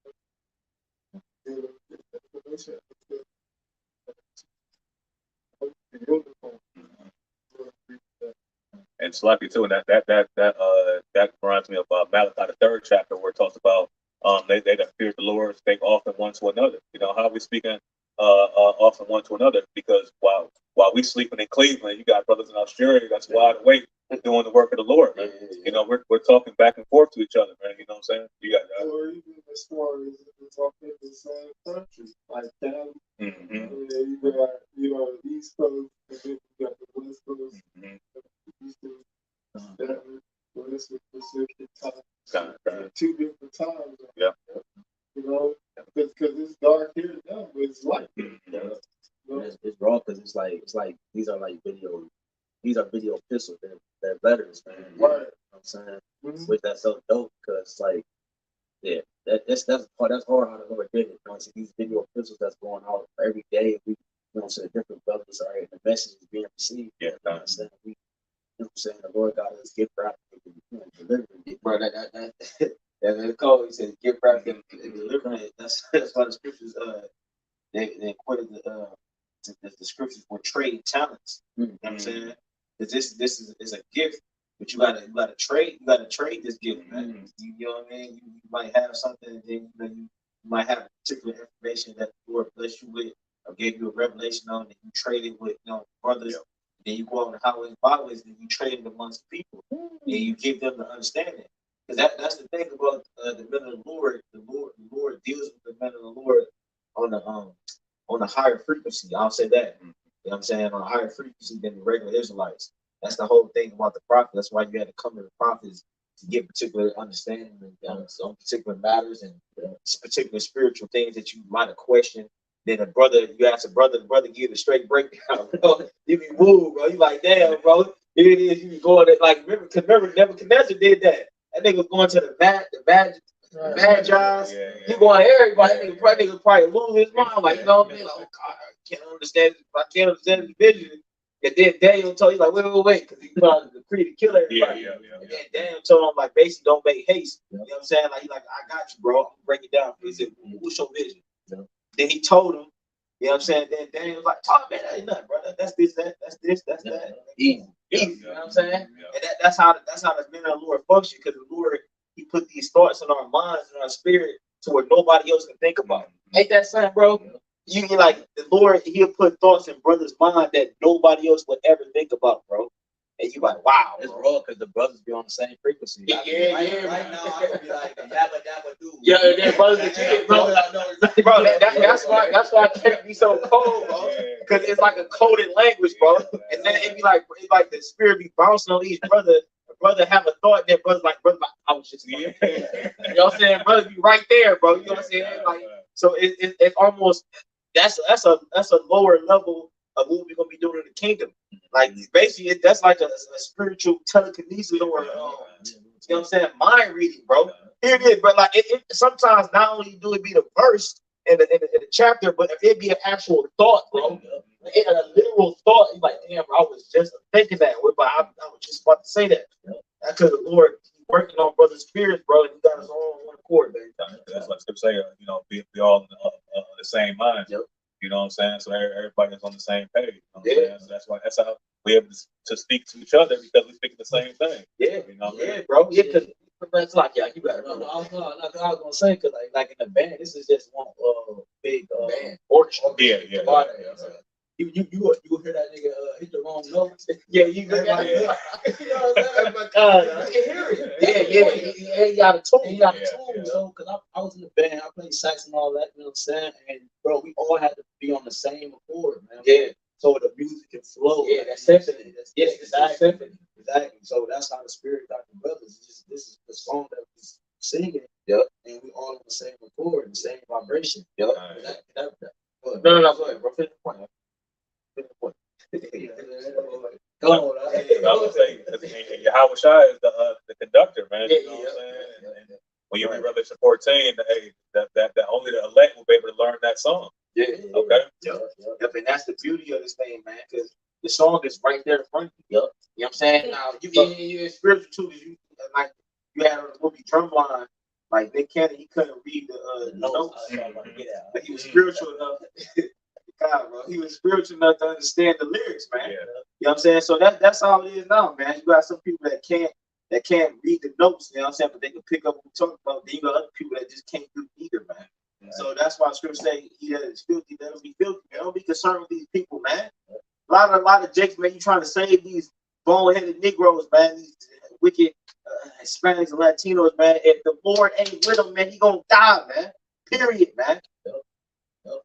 And it's lucky too, and that reminds me of Malachi, the 3rd chapter, where it talks about they that fear the Lord speak often one to another. You know, how we speaking often one to another, because while we sleeping in Cleveland, you got brothers in Australia that's wide awake doing the work of the Lord, man. You know, we're talking back and forth to each other, man. You know what I'm saying? You got that. Or even as far as we're talking in the same country, like Cali. Mm-hmm. You got East Coast, and then you got the West Coast. Mm-hmm. East Coast, that West Pacific time. Right. 2 different times. Yeah. You know, because it's dark here now, but it's light. Mm-hmm. You know? It's raw, because it's like these are video epistles. They're letters, man. Right. You know what I'm saying? Mm-hmm. Which that's so dope, because like, yeah, that's hard how the Lord did it. You know, so these video epistles that's going out every day. We, you know what I'm saying, different brothers are right, the message is being received. Yeah. You know what I'm saying? You know what I'm saying? The Lord got us gift wrapped and delivering it. Bro, that call, he said, "Give back and delivering it." That's why the scriptures they quoted the scriptures for trading talents. You know what I'm saying? Because this is a gift, but you gotta trade this gift, man. You know what I mean? You might have something, and then you might have particular information that the Lord bless you with, or gave you a revelation on, and you trade it with brothers. Yep. Then you go out on the highways and byways, and you trade it amongst people, and you give them the understanding. Because that's the thing about the men of the Lord. The Lord deals with the men of the higher frequency. I'll say that. You know what I'm saying? On a higher frequency than the regular Israelites. That's the whole thing about the prophet. That's why you had to come to the prophets to get particular understanding on particular matters and particular spiritual things that you might have questioned. Then a brother, you ask a brother, the brother give a straight breakdown, bro. You be woo, bro. You like, damn, bro. Here it is. You be going at, like, remember Nebuchadnezzar did that. That nigga was going to the Magi's. He going to everybody. That nigga probably lose his mind. Like, you know what I mean? Like, oh, God, I can't understand his vision. And then Daniel told you, like, wait, because he probably decreed to kill everybody. And then Daniel told him, like, basically, don't make haste. You know what I'm saying? Like, he's like, I got you, bro. I'm gonna break it down. He said, what's your vision? Then he told him, you know what I'm saying? Then Daniel was like, oh, man, that ain't nothing, bro. That's this, that's that. Easy. You know what I'm saying? And that's how the men of the Lord function, because the Lord, he put these thoughts in our minds and our spirit to where nobody else can think about. Ain't that something, bro? You like the Lord, he'll put thoughts in brothers' mind that nobody else would ever think about, bro. And you like, wow, it's raw because the brothers be on the same frequency. Right now, I could be like, dabba dude. Yeah, that brothers that you get, bro. Bro, that's why I can't be so cold, bro. Because it's like a coded language, bro. And then it's like the spirit be bouncing on each brother. A brother have a thought that brother like, I was just you know what I'm saying? Brother be right there, bro. You know what I'm saying? Like, so it's almost that's a lower level of what we're gonna be doing in the kingdom. Like basically, that's like a spiritual telekinesis or you know what I'm saying, mind reading, bro. Here it is, but like it sometimes not only do it be the verse in the chapter, but if it be an actual thought, bro, a literal thought. You're like, damn, bro, I was just thinking that, but I was just about to say that. That's because the Lord working on brothers' spirits, bro, and he got us all on one accord, baby. That's like Scripture say, you know, be all in the same mind. Yep. You know what I'm saying? So everybody's on the same page. You know so that's how we're able to speak to each other, because we speak the same thing. Yeah, you know bro. Yeah, because it's like, you better know. I was gonna say, because like in the band, this is just one big band orchestra. Yeah. You hear that nigga hit the wrong notes. Yeah, you hear that. You know what I'm saying? You can hear it. Yeah. He got a tune. He got a tune, yo. Because I was in the band, I played sax and all that. You know what I'm saying? And bro, we all had to be on the same accord, man. Yeah. So the music can flow. Yeah, that's symphony. Exactly. So that's how the spirit got the brothers. This is the song that we singing. Yep. And we all on the same accord, the same vibration. Yep. No. Go ahead, bro. Finish the point. Go on. I would say Yahawashi is the conductor, man. You know what I'm saying? And when you read Revelation 14, that only the elect will be able to learn that song. Yeah. Okay. Yep. And that's the beauty of this thing, man, because the song is right there in front of you. Yep. You know what I'm saying? Now you're spiritual too, because you had on the movie Drumline, like Nick Cannon, he couldn't read the notes. But he was spiritual enough. God, bro. He was spiritual enough to understand the lyrics, man. You know what I'm saying? So that's how it is now, man. You got some people that can't read the notes, you know what I'm saying, but they can pick up what we're talking about. Then you got other people that just can't do either, man. So that's why Scripture say he that is filthy, let him be filthy. Man, don't be concerned with these people, man. A lot of jakes, man, you trying to save these bone-headed Negroes, man, these wicked Hispanics and Latinos, man. If the Lord ain't with them, man, he gonna die, man. Period, man.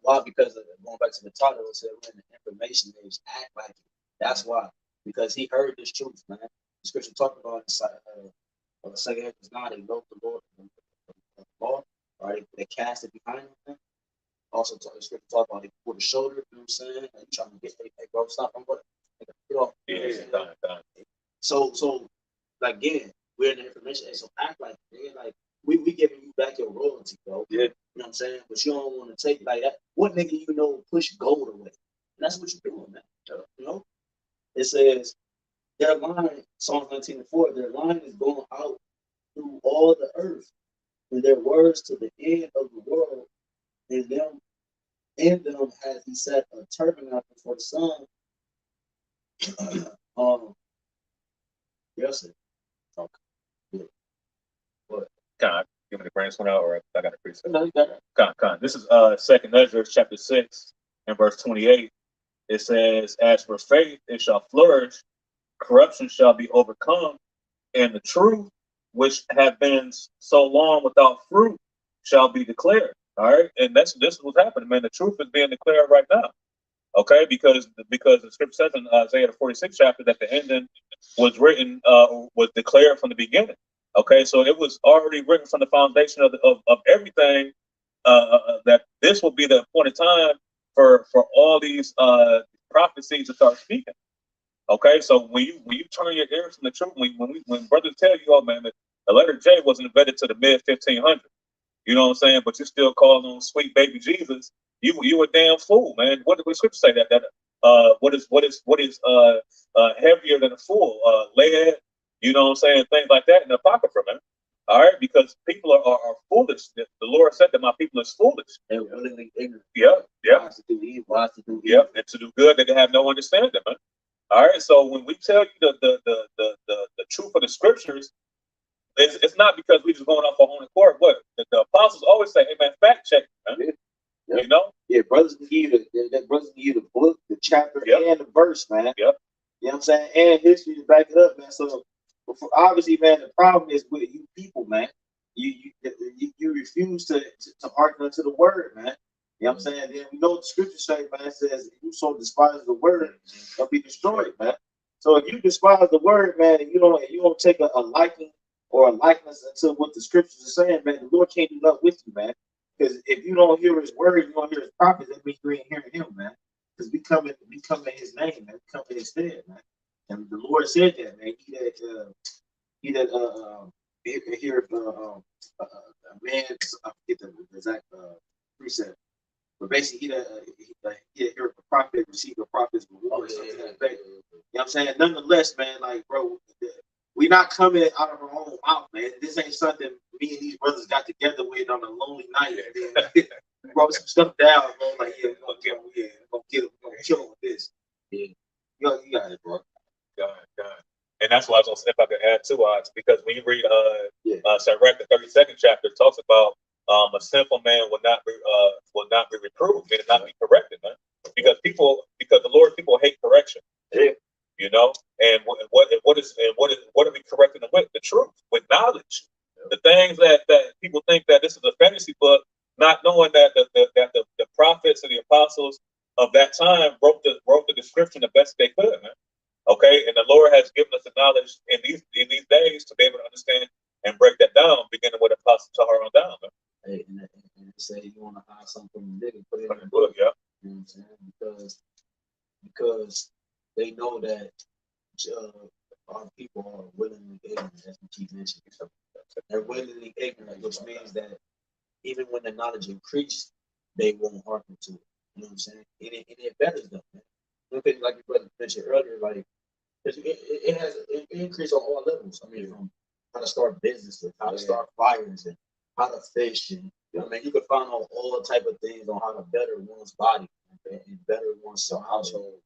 Why? Because going back to the title, it said we're in the information age, act like it. That's why. Because he heard this truth, man. The scripture talking about the second half is not, they wrote the Lord, the law, right? They cast it behind them. Also, the scripture talk about they pull the shoulder, you know what I'm saying? And you trying to get, hey, bro, stop, I'm going to get off. So, like, again, we're in the information age, so act like it. Like, we giving you back your royalty, bro. Yeah. You know what I'm saying? But you don't want to take like that. What nigga you know push gold away? And that's what you're doing, man. You know? It says their line, Psalms 19:4, their line is going out through all the earth, and their words to the end of the world, and in them has he set a tabernacle for the sun. Yes, sir. Okay. Yeah. What? Con, you want me to bring this one out, or I got a preset? No, you got it. Con. This is 2nd Ezra chapter 6 and verse 28. It says, "As for faith, it shall flourish; corruption shall be overcome, and the truth, which have been so long without fruit, shall be declared." All right, and this is what's happening, man. The truth is being declared right now. Okay, because the scripture says in Isaiah the 46th chapter that the ending was written, was declared from the beginning. Okay, so it was already written from the foundation of everything, that this will be the appointed time for all these prophecies to start speaking. Okay, so when you turn your ears from the truth, when brothers tell you, oh man, the letter J wasn't invented to the mid 1500s, you know what I'm saying? But you still calling on sweet baby Jesus. You a damn fool, man. What the scripture say that what is heavier than a fool? Lead, you know what I'm saying? Things like that in the apocrypha, man. All right, because people are foolish. The Lord said that my people is foolish. They're willingly ignorant. Yep. Wise to do evil. Wise to do evil. Yep, and to do good, they can have no understanding, man. All right, so when we tell you the truth of the scriptures, it's not because we just going off our own accord. What the apostles always say, hey man, fact check, man. Yeah. Yep. You know? Yeah, brothers can give you the book, the chapter, Yep. and the verse, man. Yep. You know what I'm saying? And history to back it up, man. So obviously, man, the problem is with you people, man. You refuse to hearken unto the word, man. You know what I'm saying? Then we know what the scripture say, man. It says, if you so despise the word, you'll be destroyed, man. So if you despise the word, man, and you don't take a liking or a likeness unto what the scriptures are saying, man, the Lord can't do nothing with you, man. Because if you don't hear his word, you don't hear his prophets, that means you ain't hearing him, man. Because we come in his name, man. We come in his stead, man. And the Lord said that, man. He that hear a man, I forget the exact precept. But basically, he that hear a prophet, receive a prophet's reward. You know what I'm saying? Nonetheless, man, like, bro, we not coming out of our own mouth, man. This ain't something me and these brothers got together with on a lonely night. And then we brought some stuff down, bro. Like, yeah, we're gonna kill him with this. Yeah, you got it, bro. God. And that's why I was gonna say, if I could add to odds, because when you read Sirach, the 32nd chapter, it talks about a sinful man will not be reproved, and not be corrected, man. Because the Lord people hate correction. Yeah. You know, and what are we correcting them with? The truth, with knowledge. The things that people think that this is a fantasy book, not knowing that the prophets and the apostles of that time wrote the description the best they could, man. Okay, and the Lord has given us the knowledge in these days to be able to understand and break that down, beginning with Apostle Tahar on down, man. Hey, and say you want to hide something from the nigga, put it in the book, yeah. You know what I'm saying? Because they know that our people are willingly ignorant, as we keep mentioning. They're willingly ignorant, which means that even when the knowledge increased, they won't hearken to it. You know what I'm saying? And it betters them, man. One thing, like your brother mentioned earlier, like it increased on all levels. I mean, from how to start businesses, how to start fires, and how to fish, and I mean, you can find out all type of things on how to better one's body, and better one's household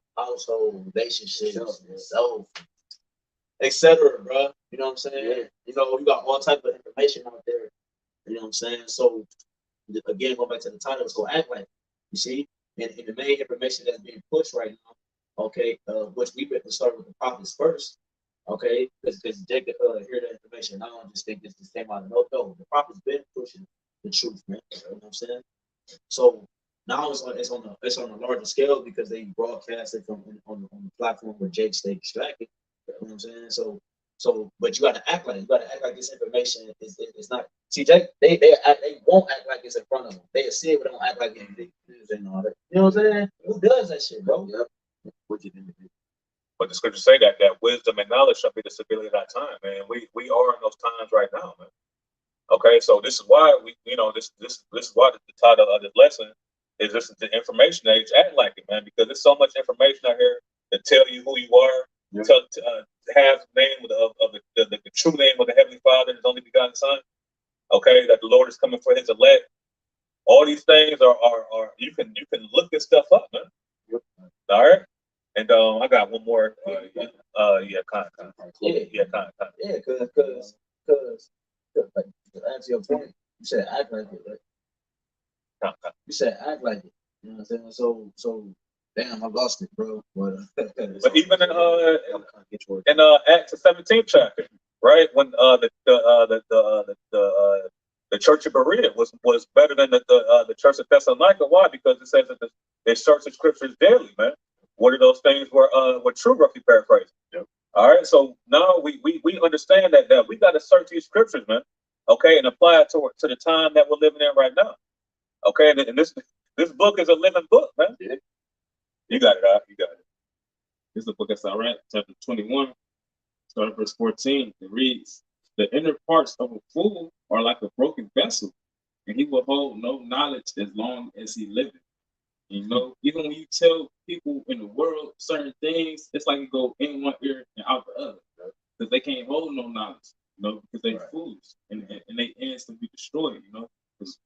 relationships, and self, etc., bro. You know what I'm saying? Yeah. You know, you got all type of information out there. You know what I'm saying? So again, going back to the title, it's gonna act like, you see, and the main information that's being pushed right now, okay, which we've been to start with the prophets first, okay, because they could hear the information. I don't just think this the same out of no. The prophets been pushing the truth, man. You know what I'm saying? So now it's on a larger scale because they broadcast it from on the platform where Jake stayed distracted. You know what I'm saying? So, but you got to act like this information is not. See, they won't act like it's in front of them. They see it, but don't act like it. You know what I'm saying? Who does that shit, bro? Yep. But the scriptures say that wisdom and knowledge shall be the stability of that time, man. We are in those times right now, man. Okay, so this is why this is why the title of this lesson is this is the information age. Act like it, man, because there's so much information out here to tell you who you are. To have the name of the true name of the Heavenly Father, His only begotten Son. Okay, that the Lord is coming for His elect. All these things are you can look this stuff up, man. Yep. All right, and I got one more. Kind of. Yeah, because like, to answer your point, you said act like it, right? You said act like it. You know what I'm saying? So. Damn, I lost it, bro. But even in Acts the 17th chapter, right? When the the church of Berea was better than the church of Thessalonica. Why? Because it says that they search the scriptures daily, man. What are those things were true, roughly paraphrased. Yep. All right, so now we understand that we got to search these scriptures, man. Okay, and apply it to the time that we're living in right now. Okay, and this book is a living book, man. Yeah. You got it, you got it. This is the book of Sirach, chapter 21, starting verse 14. It reads, "The inner parts of a fool are like a broken vessel, and he will hold no knowledge as long as he liveth." You know, even when you tell people in the world certain things, it's like you go in one ear and out the other, because they can't hold no knowledge, you know, because they're fools, and they ends to be destroyed, you know. Because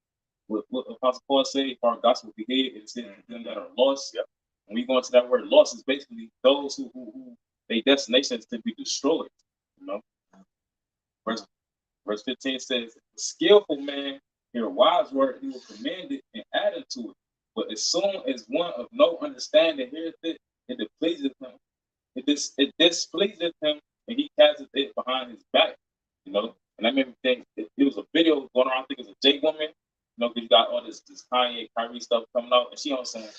what Apostle Paul said, if our gospel be hid, it says them that are lost. Yep. When we go into that word lost, is basically those who their destination is to be destroyed, you know. Verse 15 says, "The skillful man hear a wise word, he will commend it and add unto it. But as soon as one of no understanding heareth it, it displeaseth him. It displeaseth him, and he casteth it behind his back." You know, and that made me think it was a video going around. I think it was a J woman. You know, because you got all this Kanye, Kyrie stuff coming out, and she on saying,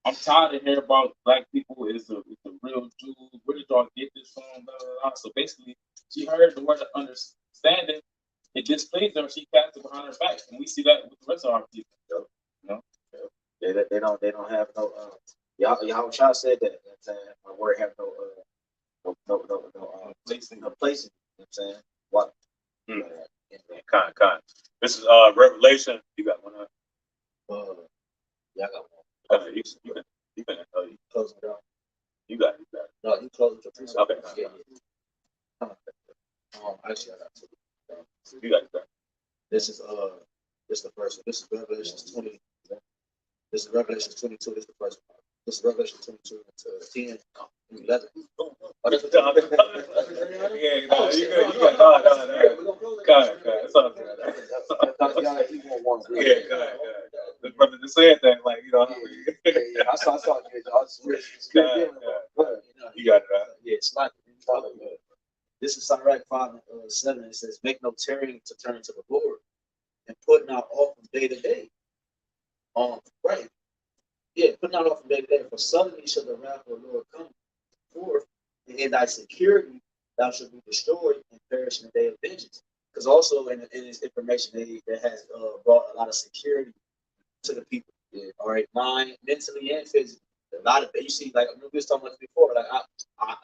"I'm tired of hearing about black people is the real Jews. Where did y'all get this from?" Blah, blah, blah. So basically, she heard the word of understanding. It displeased her. She cast it behind her back, and we see that with the rest of our people. You know. They don't have no Yahawashi said that my word have no place in. You know what I'm saying? What? Kind. This is Revelation. You got one. Yeah, I got one. You can Close it down. You got it. No, you close it. Okay. Yeah. Actually, I got two. You got it. This is the first one. This is Revelation 20. This is Revelation 22. This is the first one. This is Revelation 22 to 10 and 11. Oh, that's what Yeah, you got God. It's all good. Yeah, God. The brother just said that, like, you know. Yeah. I saw it. You got it, right? Yeah, it's like this is Sirach 5:7. It says, "Make no tarrying to turn to the Lord, and put not off from day to day." Right. Yeah, put not off from day to day, for suddenly shall the wrath of the Lord come forth, and in thy security thou shalt be destroyed and perish in the day of vengeance. Because also in this information that has brought a lot of security to the people. Yeah. All right, mind, mentally, and physically. A lot of you see, like we was talking about this before. Like I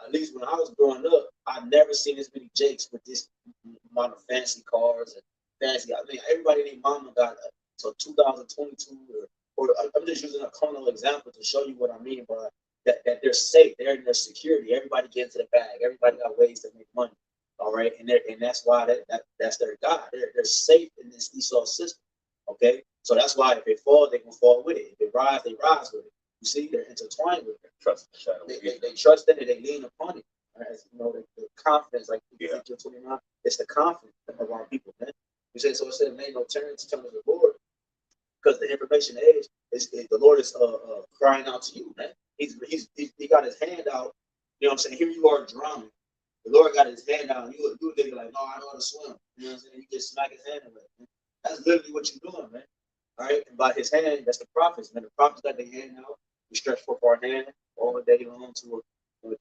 at least when I was growing up, I never seen as many Jakes with this amount of fancy cars and fancy. I mean, everybody named Mama got so 2022 or I'm just using a carnal example to show you what I mean by that they're safe, they're in their security. Everybody gets to the bag. Everybody got ways to make money. All right, and that's why that's their God. They're safe in this Esau system. Okay, so that's why if they fall, they can fall with it. If they rise with it. You see, they're intertwined with it. Trust. They trust in it. They lean upon it. As you know, the confidence, like Ezekiel 29, it's the confidence of our people, man. You say so. It said, "Make no turn to the Lord," because the information age is the Lord is crying out to you, man. He got his hand out. You know what I'm saying? Here you are drowning. The Lord got his hand out. You think like, "No, I know how to swim." You know what I'm saying? You just smack his hand away. Man. That's literally what you're doing, man. All right, and by his hand, that's the prophets, man. The prophets got their hand out. We stretch forth our hand all day long to you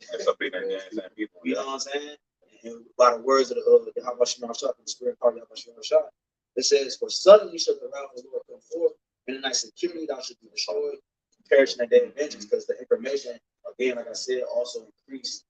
know what I'm saying? And by the words of the Yahawashi, the spirit part of Yahawashi, it says, "For suddenly shall the wrath of the Lord come forth, and in thy security thou shalt be destroyed, perish in the day of vengeance," because the information, again, like I said, also increase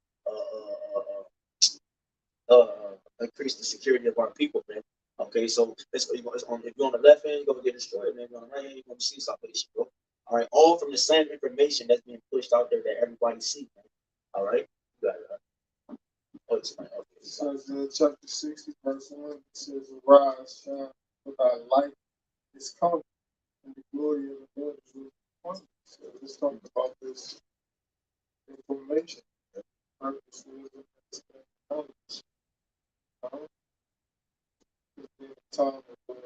the security of our people, man. Okay, so if you're on the left hand, you're gonna get destroyed, man. If you're on the right hand, you're gonna see salvation, bro. All right, all from the same information that's being pushed out there that everybody sees, man. All right, you got it. It says in chapter 60, verse 1, it says, "Arise, shine, for thy light is come, and the glory of the Lord is with upon you." So let's talk about this information. Purpose, wisdom, understanding, knowledge. Time of what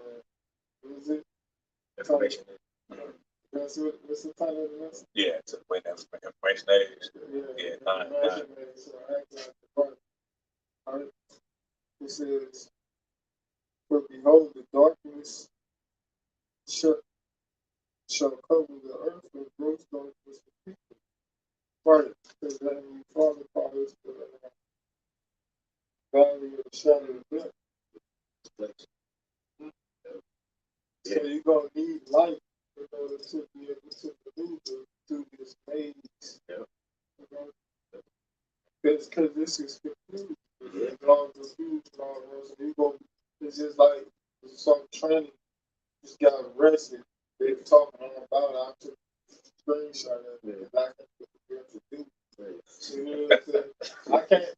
is it? Information. That's the title of the lesson. Yeah, to the way that's information age. Yeah, nine. All right. It says, "For behold, the darkness shall cover the earth with gross darkness of people. Right, because that means Father called us the valley of the shadow of death. So you're going to need light in order to be able to maneuver through this maze. Because this is confusing. It's all confused. It's just like some training just got arrested. They were talking all about it. I took a screenshot of it. I can't forget to do it. You know what I'm saying? I can't.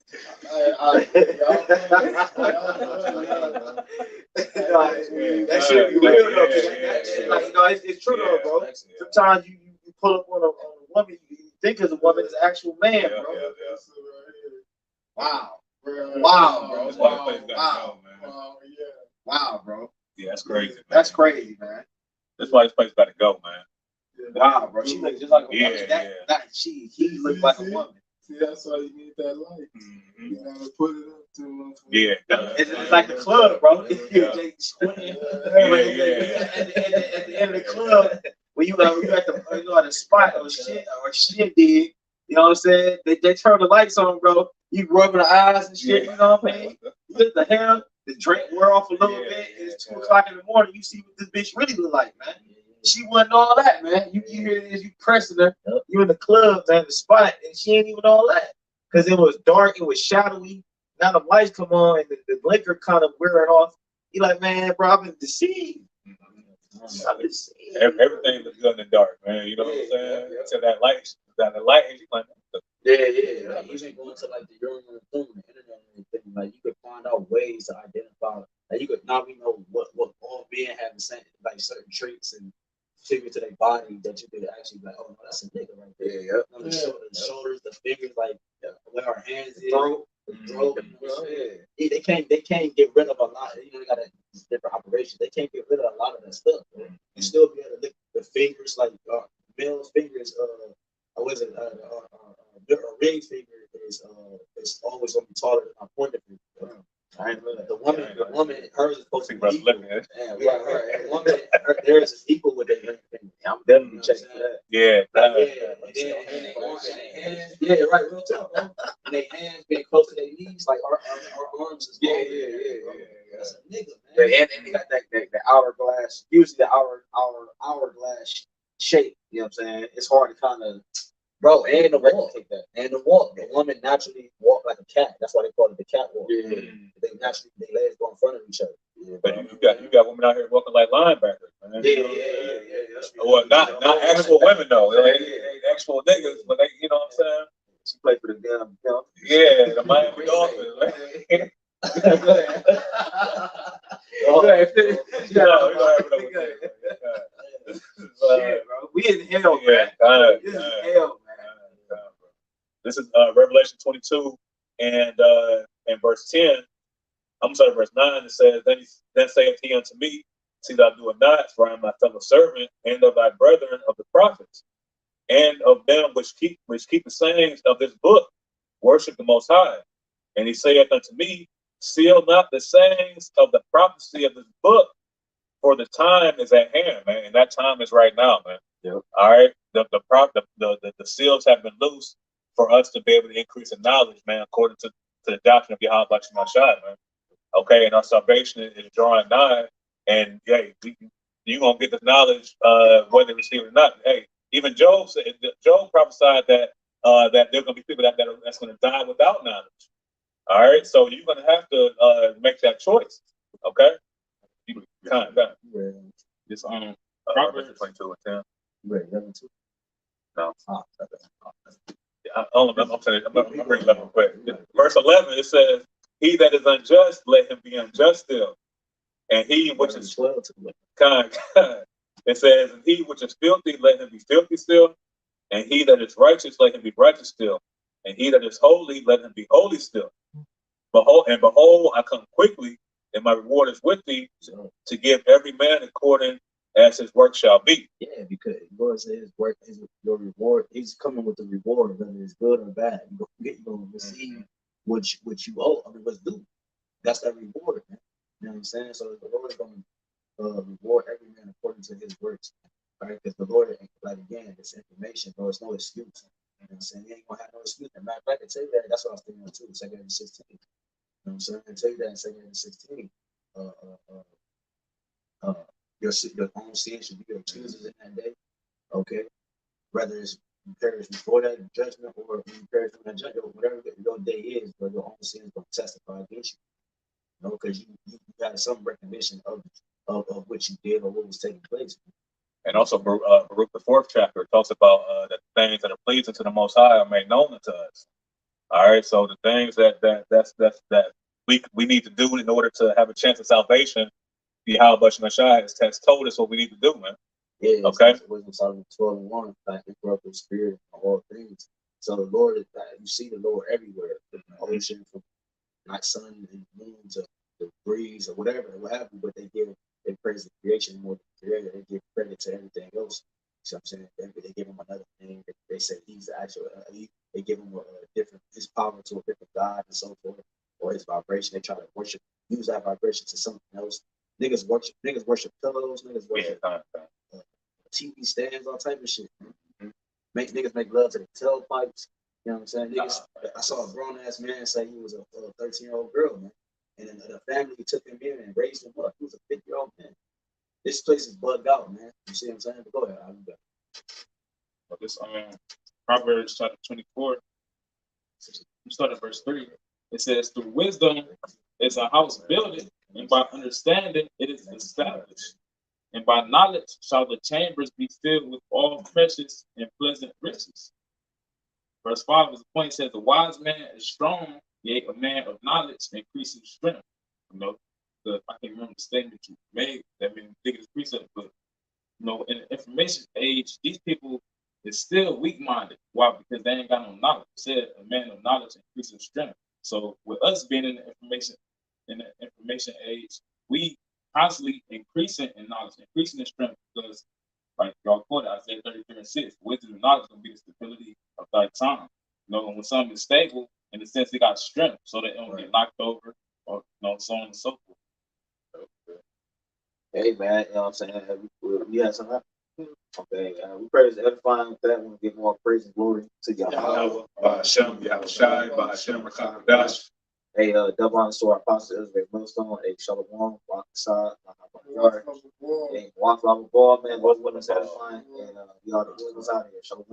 That shit be real though. It's true though, bro. Sometimes you pull up on a woman, you think it's a woman, it's an actual man, bro. Wow. Wow, bro. Wow, bro. Yeah, that's crazy, man. That's crazy, man. That's why this place got to go, man. Wow, bro. She looks just like a woman. He looks like a woman. See, that's why you need that light. Mm-hmm. You gotta put it up to him. Yeah. It's like the club, bro. At the end of the club, when you at the spot or shit dig, you know what I'm saying? They turn the lights on, bro. You rubbing the eyes and shit, you know what I mean? You look the hair, the drink wear off a little bit, it's 2 o'clock in the morning, you see what this bitch really look like, man. She wasn't all that, man. You hear this, you pressing her, you in the club, man, the spot, and she ain't even all that. Because it was dark, it was shadowy. Now the lights come on and the liquor kind of wearing off. You like, man, bro, I've been deceived. Everything looks good in the dark, man. You know what I'm saying? Until that light, and you like, Like, even going to like the urinal room, the internet and everything, like you could find out ways to identify. Like you could now we know what all men have the same, like certain traits and figure to their body that you could actually be like, oh no, that's a nigga right there. You know, the shoulders, the fingers, like where our hands is, throat. They can't get rid of a lot. You know, they got different operations. They can't get rid of a lot of that stuff. You still be able to lick the fingers, like male's fingers. What is it? A ring finger is always gonna be taller than my pointer finger. The woman, hers is supposed to be equal. The woman, theirs is equal with their ring finger. I'm definitely checking for that. Right. Real talk, bro. And their hands being close to their knees, like our arms is That's a nigga, man. And they got that hourglass, usually the hourglass shape. You know what I'm saying? It's hard to kind of, bro, and the walk. The woman naturally walk like a cat. That's why they call it the cat walk. They naturally, their legs go in front of each other. But you got women out here walking like linebackers, man. Well, not actual women though. They actual niggas, but they, you know what I'm saying? she played for the damn. The Miami Dolphins. We in hell, man. This is hell, man. This is Revelation 22 and verse 10. I'm sorry, verse 9. It says, Then saith he unto me, see that I do it not, for I am thy fellow servant, and of thy brethren of the prophets, and of them which keep the sayings of this book, worship the Most High. And he saith unto me, seal not the sayings of the prophecy of this book, for the time is at hand, man, and that time is right now, man. Yep. All right, the seals have been loosed for us to be able to increase in knowledge, man, according to the doctrine of Yahawashi, man. Okay, and our salvation is drawing nigh, and hey, you're gonna get the knowledge whether you receive it or not. Hey, even Job prophesied that that there's gonna be people that's gonna die without knowledge. All right, so you're gonna have to make that choice. Okay, This Proverbs 22 and 10. Right, 2. No. I'm saying, I'm bringing it up real quick. Verse 11, it says, he that is unjust, let him be unjust still. And he which is kind. It says, and he which is filthy, let him be filthy still. And he that is righteous, let him be righteous still. And he that is holy, let him be holy still. Behold, I come quickly, and my reward is with thee, to give every man according as his work shall be. Yeah, because Lord says his work is your reward. He's coming with the reward, whether it's good or bad. You're going to receive what you owe. I mean, what's due. That's that reward, man. You know what I'm saying? So the Lord is going to reward every man according to his works. Right? Because the Lord, like again, this information, bro, it's no excuse. You know what I'm saying? You ain't gonna have no excuse. And matter of fact, I tell you that, that's what I was thinking of too, 2 16. You know what I'm saying? I tell you that in 2 16. Your own sin should be your accusers in that day. Okay. Whether it's you perish before that judgment or when you perish from that judgment, or whatever your day is, but your own sin is going to testify against you. You know, because you got some recognition of what you did or what was taking place. And also, Baruch, the 4th chapter talks about that the things that are pleasing to the Most High are made known to us. All right, so the things that we need to do in order to have a chance of salvation, the Yahawashi has told us what we need to do, man. Yeah, okay. Wisdom Solomon 12:1, like incorruptible spirit of all things. So the Lord is you see the Lord everywhere, from the ocean, from like sun and moon to the breeze or whatever, but they praise the creation more than the creator. They give credit to everything else. So I'm saying they give him another thing. They say he's the actual. They give him a different his power to a different god and so forth, or his vibration. They try to use that vibration to something else. Niggas worship pillows. Niggas worship TV stands, all type of shit. Niggas make love to the tailpipes. You know what I'm saying? Niggas, I saw a grown ass man say he was a 13-year-old girl, man. And then the family took him in and raised him up. He was a 50-year-old man. This place is bugged out, man. You see what I'm saying? But go ahead, I'll be back. But this Proverbs chapter 24, we start at verse 3. It says, through wisdom is a house builded, and by understanding it is established. And by knowledge shall the chambers be filled with all precious and pleasant riches. Verse 5 is the point. It says, the wise man is strong, yea, a man of knowledge increasing strength. You know, I can't remember the statement you made that made me think of this precept, but you know, in the information age, these people is still weak-minded. Why? Because they ain't got no knowledge. It said a man of knowledge increasing strength. So with us being in the information age, we constantly increasing in knowledge, increasing in strength, because like y'all quoted Isaiah 33:6, wisdom and knowledge will be the stability of thy time. You know, when something is stable, in the sense it got strength, so that it don't get knocked over, or you know, so on and so forth. Hey man, you know what I'm saying? We had something. Okay, we praise the edifying with that. We give more praise and glory to Yahawah, Bahasham, Yahawashi, Bahasham, HaQadash. Hey, double honors to our apostle Israel Millstone. Hey, Shalom, Rawchaa, hey, walk off the ball, man. Both of us edifying, and we are the ones out here. Shalom.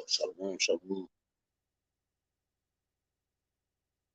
Shalom. Shalom.